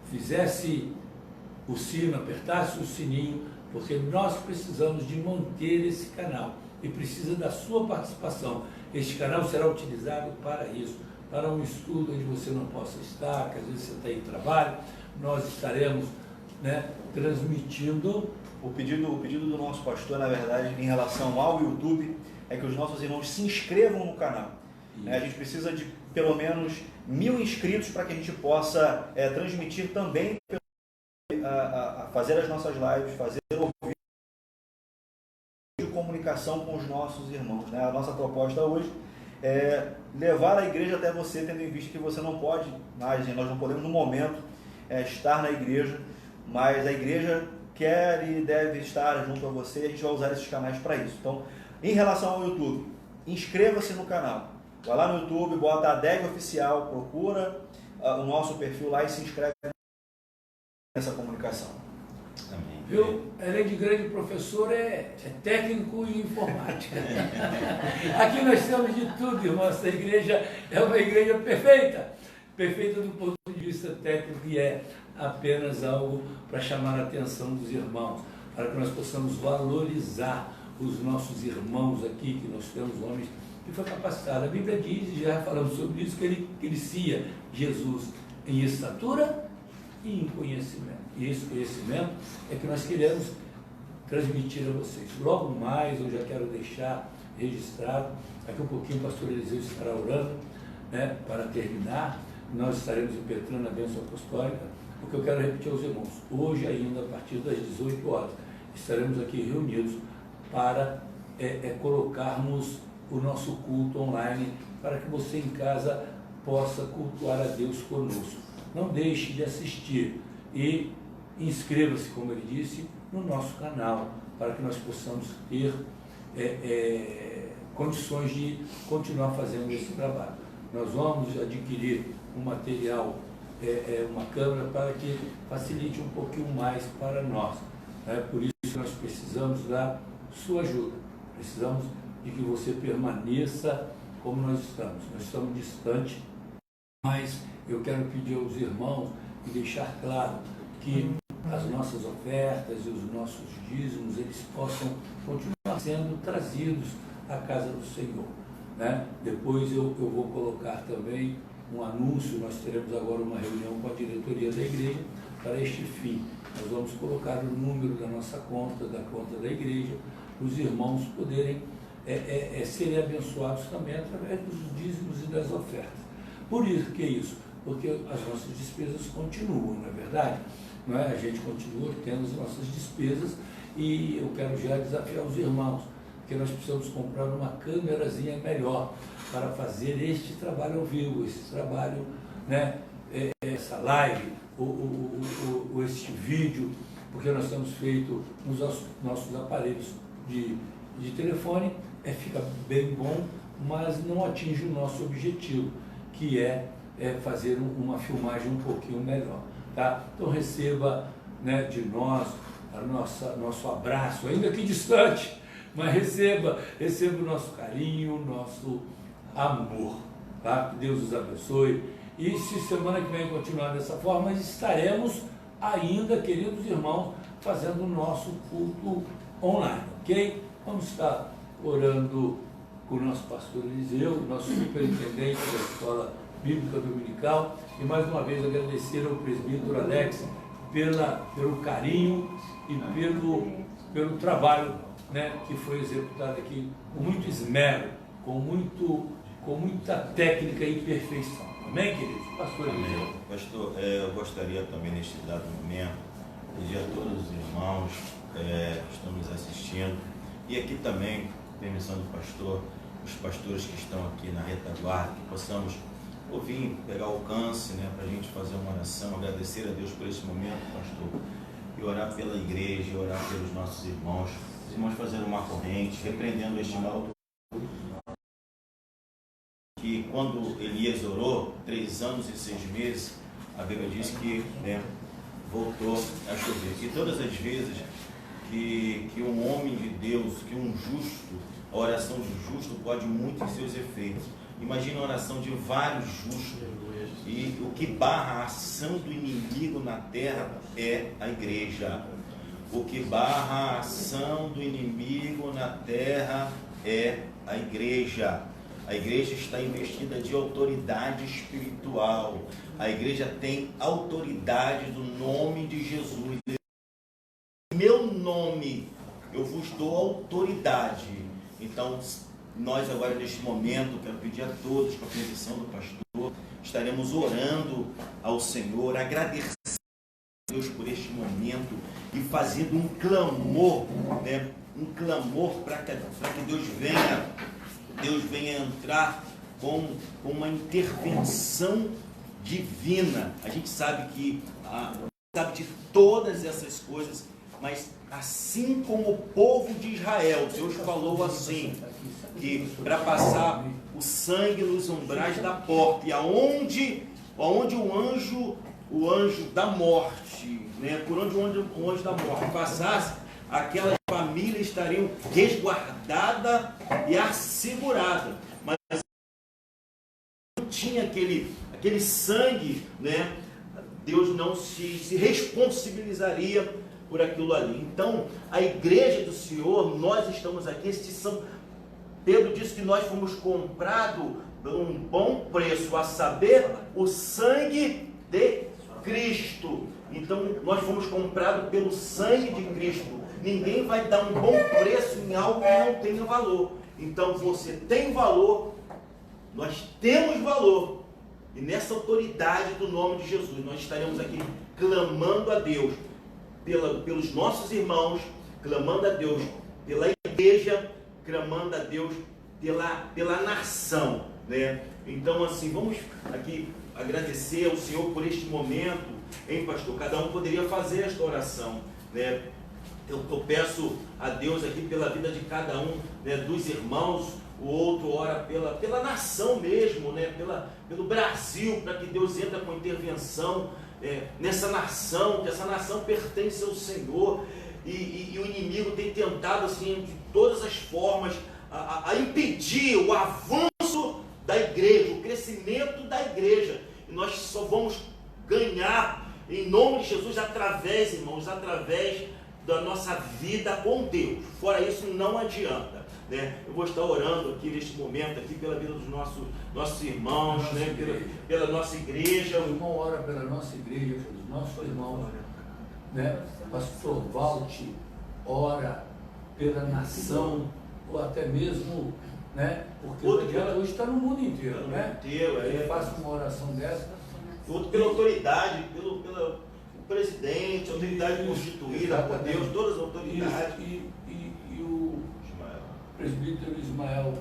fizesse o sino, apertasse o sininho, porque nós precisamos de manter esse canal e precisa da sua participação. Este canal será utilizado para isso, para um estudo onde você não possa estar, que às vezes você está em trabalho. Nós estaremos, né, transmitindo. O pedido do nosso pastor, na verdade, em relação ao YouTube, é que os nossos irmãos se inscrevam no canal. A gente precisa de pelo menos 1000 inscritos para que a gente possa transmitir também, fazer as nossas lives, fazer o vídeo de comunicação com os nossos irmãos. A nossa proposta hoje é levar a igreja até você, tendo em vista que você não pode mais, nós não podemos no momento estar na igreja, mas a igreja quer e deve estar junto a você, a gente vai usar esses canais para isso. Então, em relação ao YouTube, inscreva-se no canal. Vai lá no YouTube, bota a DEG Oficial, procura o nosso perfil lá e se inscreve nessa comunicação. Amém. Viu? Além de grande professor, é técnico em informática. Aqui nós temos de tudo, irmão. Essa igreja é uma igreja perfeita. Perfeita do ponto de vista técnico e é apenas algo para chamar a atenção dos irmãos, para que nós possamos valorizar os nossos irmãos aqui, que nós temos homens que foi capacitado. A Bíblia diz, e já falamos sobre isso, que ele crescia Jesus em estatura e em conhecimento. E esse conhecimento é que nós queremos transmitir a vocês. Logo mais, eu já quero deixar registrado, daqui um pouquinho o pastor Eliseu estará orando, né, para terminar. Nós estaremos impetrando a bênção apostólica, porque eu quero repetir aos irmãos, hoje ainda, a partir das 18 horas, estaremos aqui reunidos para colocarmos o nosso culto online, para que você em casa possa cultuar a Deus conosco. Não deixe de assistir e inscreva-se, como ele disse, no nosso canal, para que nós possamos ter condições de continuar fazendo esse trabalho. Nós vamos adquirir um material, uma câmera, para que facilite um pouquinho mais para nós. Por isso que nós precisamos da sua ajuda, precisamos de que você permaneça como nós estamos. Nós estamos distantes, mas eu quero pedir aos irmãos e deixar claro que as nossas ofertas e os nossos dízimos, eles possam continuar sendo trazidos à casa do Senhor. Depois eu vou colocar também um anúncio. Nós teremos agora uma reunião com a diretoria da igreja para este fim. Nós vamos colocar o número da nossa conta, da conta da igreja, para os irmãos poderem serem abençoados também através dos dízimos e das ofertas. Por isso que é isso, porque as nossas despesas continuam, não é verdade? Não é? A gente continua tendo as nossas despesas e eu quero já desafiar os irmãos, porque nós precisamos comprar uma câmerazinha melhor para fazer este trabalho ao vivo, esse trabalho, essa live, este vídeo, porque nós temos feito nos nossos aparelhos de telefone, fica bem bom, mas não atinge o nosso objetivo, que é fazer uma filmagem um pouquinho melhor. Tá? Então receba, de nós nosso abraço, ainda que distante, mas receba o nosso carinho, o nosso amor. Tá? Que Deus os abençoe. E se semana que vem continuar dessa forma, estaremos ainda, queridos irmãos, fazendo o nosso culto online, ok? Vamos estar orando com o nosso pastor Eliseu, nosso superintendente da Escola Bíblica Dominical, e mais uma vez agradecer ao presbítero Alex pelo carinho e pelo trabalho, que foi executado aqui com muito esmero, com muita técnica e perfeição. Amém, queridos? Pastor Eliseu. Pastor, eu gostaria também neste dado momento pedir a todos os irmãos que estão nos assistindo, e aqui também, permissão do pastor, os pastores que estão aqui na retaguarda, que possamos ouvir, pegar alcance, para a gente fazer uma oração, agradecer a Deus por esse momento, pastor, e orar pela igreja, e orar pelos nossos irmãos, os irmãos fazendo uma corrente, repreendendo este mal, que quando Elias orou, 3 anos e 6 meses, a Bíblia diz que voltou a chover. E todas as vezes que um homem de Deus, que um justo, a oração de justo pode muito em seus efeitos. Imagina a oração de vários justos, e o que barra a ação do inimigo na terra é a igreja. O que barra a ação do inimigo na terra é a igreja. A igreja está investida de autoridade espiritual. A igreja tem autoridade do nome de Jesus. Meu nome, eu vos dou autoridade. Então, nós agora neste momento, quero pedir a todos, com a permissão do pastor, estaremos orando ao Senhor, agradecendo a Deus por este momento e fazendo um clamor, um clamor para que Deus venha entrar com uma intervenção divina. A gente sabe que sabe de todas essas coisas, mas assim como o povo de Israel, Deus falou assim, que para passar o sangue nos umbrais da porta, e aonde o anjo da morte, né, por onde o anjo da morte passasse, aquelas famílias estariam resguardadas e asseguradas. Mas não tinha aquele sangue, né? Deus não se responsabilizaria por aquilo ali. Então, a igreja do Senhor, nós estamos aqui, Pedro disse que nós fomos comprados por um bom preço, a saber, o sangue de Cristo. Então, nós fomos comprados pelo sangue de Cristo. Ninguém vai dar um bom preço em algo que não tenha valor. Então, você tem valor, nós temos valor. E nessa autoridade do nome de Jesus, nós estaremos aqui clamando a Deus pelos nossos irmãos, clamando a Deus pela igreja, clamando a Deus pela nação, né? Então, assim, vamos aqui agradecer ao Senhor por este momento, hein, pastor? Cada um poderia fazer esta oração, né? Eu peço a Deus aqui pela vida de cada um, né, dos irmãos. O outro ora pela nação mesmo, né? Pelo Brasil, para que Deus entre com intervenção nessa nação, que essa nação pertence ao Senhor, e o inimigo tem tentado assim, de todas as formas a impedir o avanço da igreja, o crescimento da igreja, e nós só vamos ganhar em nome de Jesus através, irmãos, através da nossa vida com Deus. Fora isso não adianta, né? Eu vou estar orando aqui neste momento aqui pela vida dos nossos irmãos, né? Pela nossa igreja. O irmão ora pela nossa igreja, pelos nossos irmãos, né? Pastor Valti ora pela nação, ou até mesmo, né? Porque o evangelho hoje está no mundo inteiro, né? Ele faz uma oração dessa. Outro pela autoridade, pelo presidente, autoridade constituída por Deus, todas as autoridades. E o presbítero Ismael,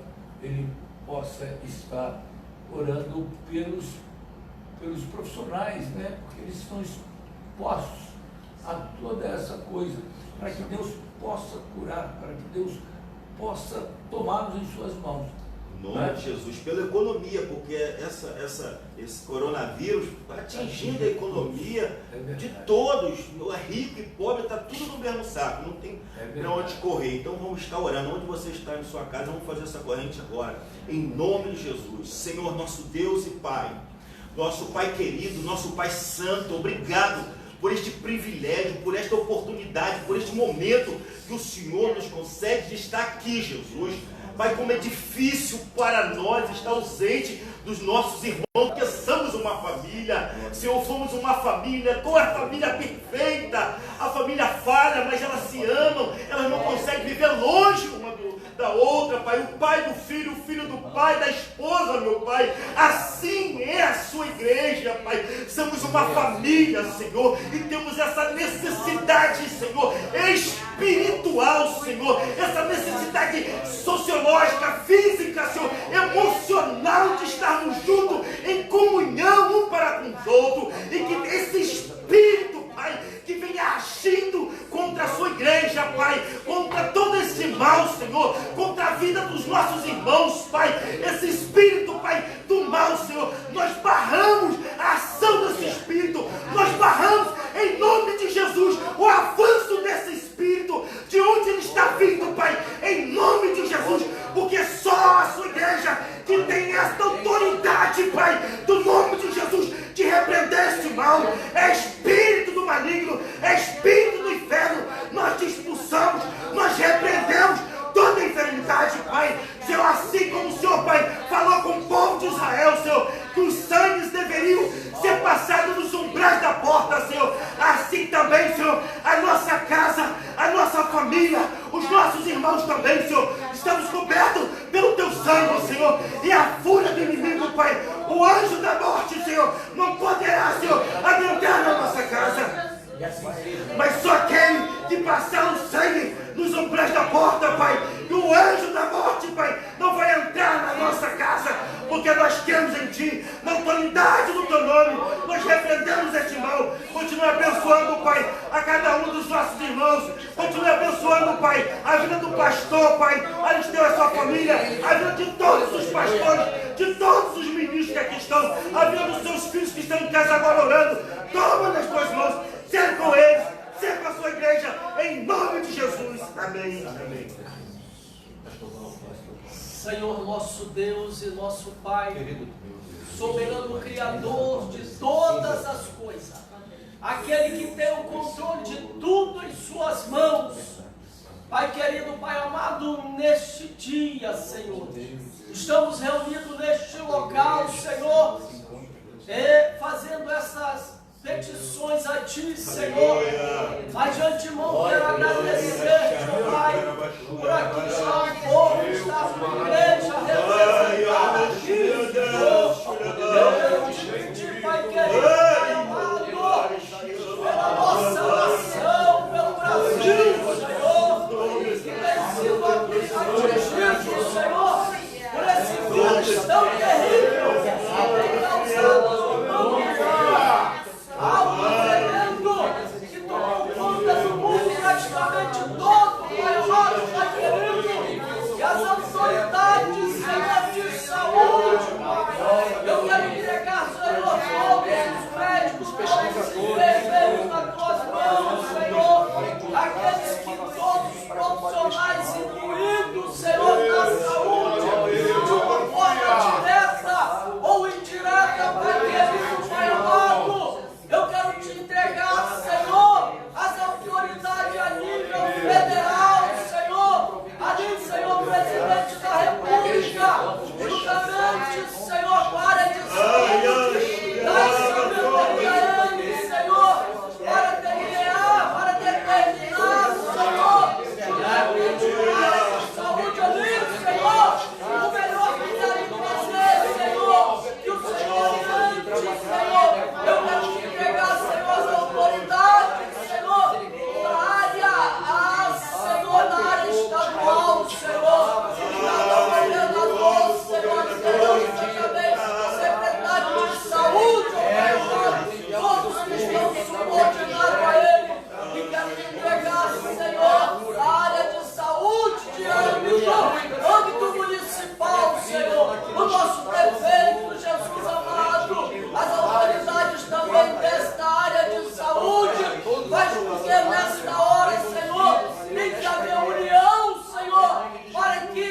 ele possa estar orando pelos profissionais, né? Porque eles estão expostos a toda essa coisa, para que Deus possa curar, para que Deus possa tomá-los em suas mãos. Em nome de Jesus, pela economia, porque esse coronavírus está atingindo a economia de todos, rico e pobre, está tudo no mesmo saco, não tem para onde correr. Então vamos estar orando, onde você está em sua casa, vamos fazer essa corrente agora, em nome de Jesus. Senhor, nosso Deus e Pai, nosso Pai querido, nosso Pai santo, obrigado por este privilégio, por esta oportunidade, por este momento que o Senhor nos concede de estar aqui, Jesus. Pai, como é difícil para nós estar ausente dos nossos irmãos, porque somos uma família. Senhor, somos uma família, tua família perfeita, a família falha, mas elas se amam, elas não conseguem viver longe uma da outra, Pai. O pai do filho, o filho do pai, da esposa, meu Pai. Assim é a sua igreja, Pai. Somos uma família, Senhor, e temos essa necessidade, Senhor, espiritual, Senhor, essa necessidade sociológica, física, Senhor, emocional, de estarmos juntos em comunhão um para com os outros, e que esse espírito, Pai, que venha agindo contra a sua igreja, Pai, contra todo esse mal, Senhor, contra a vida dos nossos irmãos, Pai, esse espírito, Pai, do mal, Senhor, nós barramos a ação desse espírito, nós barramos em nome de Jesus o avanço desse espírito, de onde ele está vindo, Pai, em nome de Jesus, porque só a sua igreja que tem esta autoridade, Pai, do nome de Jesus, de repreender esse mal, é espírito do maligno, é espírito do inferno, nós te expulsamos, nós repreendemos toda a enfermidade, Pai, Senhor, assim como o Senhor, Pai, falou com o povo de Israel, Senhor, que os sangues deveriam ser passados nos umbrais da porta, Senhor, assim também, Senhor, a nossa casa, a nossa família, os nossos irmãos também, Senhor, estamos cobertos pelo teu sangue, Senhor, e a fúria do inimigo, Pai, o anjo da morte, Senhor, não poderá, Senhor, adentrar na nossa casa, mas só aquele que passar o sangue nos umbrais da porta, Pai, e o anjo da morte, Pai, não vai entrar na nossa casa, porque nós temos em Ti, não autoridade do teu nome, nós repreendemos este mal. Continua abençoando, Pai, a cada um dos nossos irmãos. Continua abençoando, Pai, a vida do pastor, Pai, Aristeu e a sua família, a vida de todos os pastores, de todos os ministros que aqui estão, a vida dos seus filhos que estão em casa agora orando. Toma nas tuas mãos, seja com eles, seja com a sua igreja, em nome de Jesus. Amém. Amém. Senhor, nosso Deus e nosso Pai, soberano Criador de todas as coisas, aquele que tem o controle de tudo em suas mãos. Pai querido, Pai amado, neste dia, Senhor, estamos reunidos neste local, Senhor, fazendo essas petições a Ti, Senhor. Mas de antemão quero agradecer, meu Pai, por aqui já o povo que está na igreja representada aqui, Senhor. Eu te pedi, Pai querido, Pai amado, pela nossa nação, pelo Brasil, Senhor, que tem sido atingido, Senhor, por esse vírus tão terrível que tem causado algo tremendo que tomou conta do mundo praticamente todo, Pai amado, Pai querido, e as autoridades, Senhor, de saúde, Pai, eu quero entregar, Senhor, todos os médicos, todos os enfermeiros nas tuas mãos, Senhor, aqueles que todos os profissionais incluídos, Senhor, na saúde, de uma forma direta ou indireta, Pai querido, Pai amado. Eu quero te entregar, Senhor, as autoridades a nível federal, Senhor, ali, Senhor, presidente da República, juntamente, Senhor, com a área de saúde, da sabedoria, Senhor, para delinear, para determinar, Senhor, a área de saúde ali, Senhor, o melhor que deve fazer, Senhor, que o Senhor antes, Senhor, eu quero te entregar, Senhor, as autoridades, Senhor, na área, Senhor, na área estadual, Senhor, na governador, Senhor, secretário de saúde, todos que estão subordinados a ele, e quero te entregar, Senhor, a área de saúde, de âmbito municipal, Senhor, o nosso prefeito, Jesus amado, as autoridades também desta área de saúde, faz com que nesta hora, Senhor, tem que haver união, Senhor, para que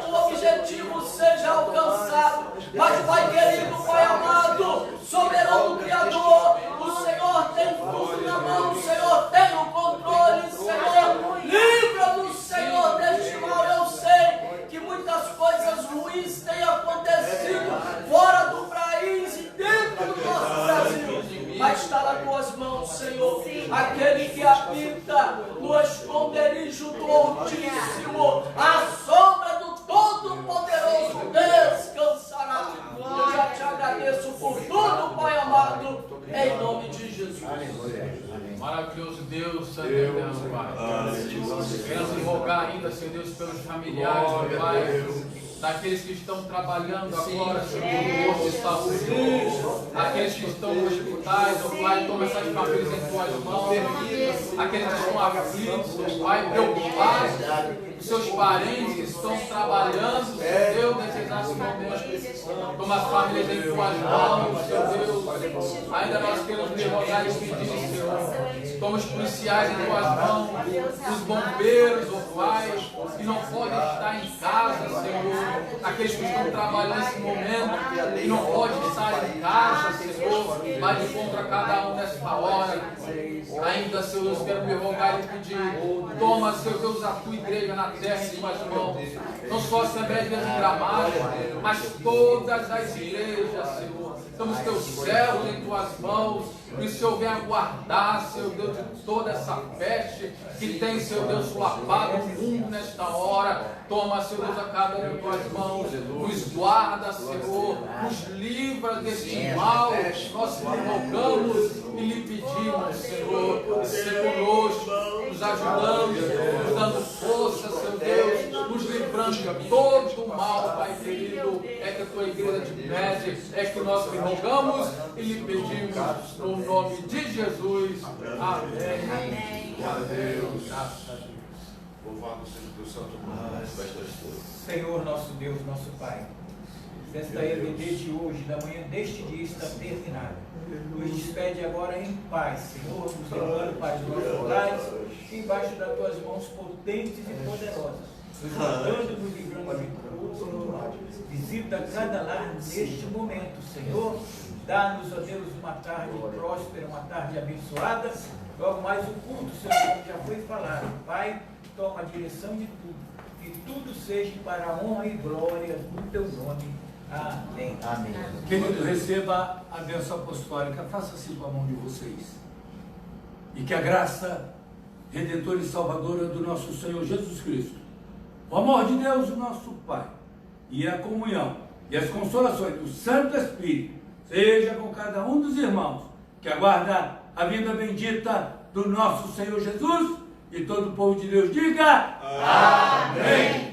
o objetivo seja alcançado. Mas, Pai querido, Pai amado, soberano Criador, o Senhor tem tudo na mão, o Senhor tem o controle, Senhor, livra-nos, Senhor, deste mal. Eu sei que muitas coisas ruins têm acontecido fora do país e dentro do nosso Brasil, mas está nas tuas mãos, Senhor, aquele que habita no esconderijo do Altíssimo, a sombra do Todo-Poderoso descansará. Eu já te agradeço por tudo, Pai amado, em nome de Jesus. Maravilhoso Deus, Santo e Eterno Pai. Queremos rogar ainda, Senhor Deus, pelos familiares, meu Pai, daqueles que estão trabalhando agora, Senhor, no posto de saúde, aqueles que estão nos hospitais, meu Pai, toma essas famílias em tuas mãos, aqueles que estão aflitos, meu Pai, preocupados, os seus parentes que estão trabalhando, Senhor Deus, nesse exato momento, toma as famílias em tuas mãos, Senhor Deus, ainda nós queremos te rogar e pedir, Senhor, toma os policiais em tuas mãos, os bombeiros, ó Pai, que não podem estar em casa, Senhor, aqueles que estão trabalhando nesse momento e não podem estar em casa, Senhor, vai de contra cada um nesta hora. Ainda, Senhor Deus, quero me rogar e pedir, toma, Senhor Deus, a tua igreja na terra em tuas mãos, não só a Assembleia de Deus em Gramado, mas todas as igrejas, Senhor, estamos teus céus em tuas mãos, que o Senhor venha guardar, Senhor Deus, de toda essa peste que tem, Senhor Deus, sulapado o mundo nesta hora. Toma, Senhor Deus, a cada um em tuas mãos, nos guarda, Senhor, nos livra deste mal. Nós te rogamos e lhe pedimos, Senhor, ser conosco, nos ajudando, nos dando força, Senhor Deus, nos livrando de todo o mal, Pai querido. É que a tua igreja te pede, é que nós te rogamos e lhe pedimos, no nome de Jesus. Amém. Amém. Glória a Deus. Graças a Deus. Louvado seja o teu santo nome. Senhor, nosso Deus, nosso Pai, esta EBD de hoje, da manhã deste dia, está terminada. Nos despede agora em paz, Senhor, nos levando para os nossos lares, embaixo das tuas mãos potentes e poderosas, nos guardando, nos livrando de todo mal. Visita cada lar neste momento, Senhor. Dá-nos, ó Deus, uma tarde próspera, uma tarde abençoada. Logo mais o culto, Senhor, já foi falado. Pai, toma a direção de tudo. Que tudo seja para a honra e glória do teu nome. Amém. Amém. Querido, receba a bênção apostólica, faça assim com a mão de vocês. E que a graça redentora e salvadora do nosso Senhor Jesus Cristo, o amor de Deus, o nosso Pai, e a comunhão e as consolações do Santo Espírito, seja com cada um dos irmãos que aguarda a vinda bendita do nosso Senhor Jesus, e todo o povo de Deus diga: Amém.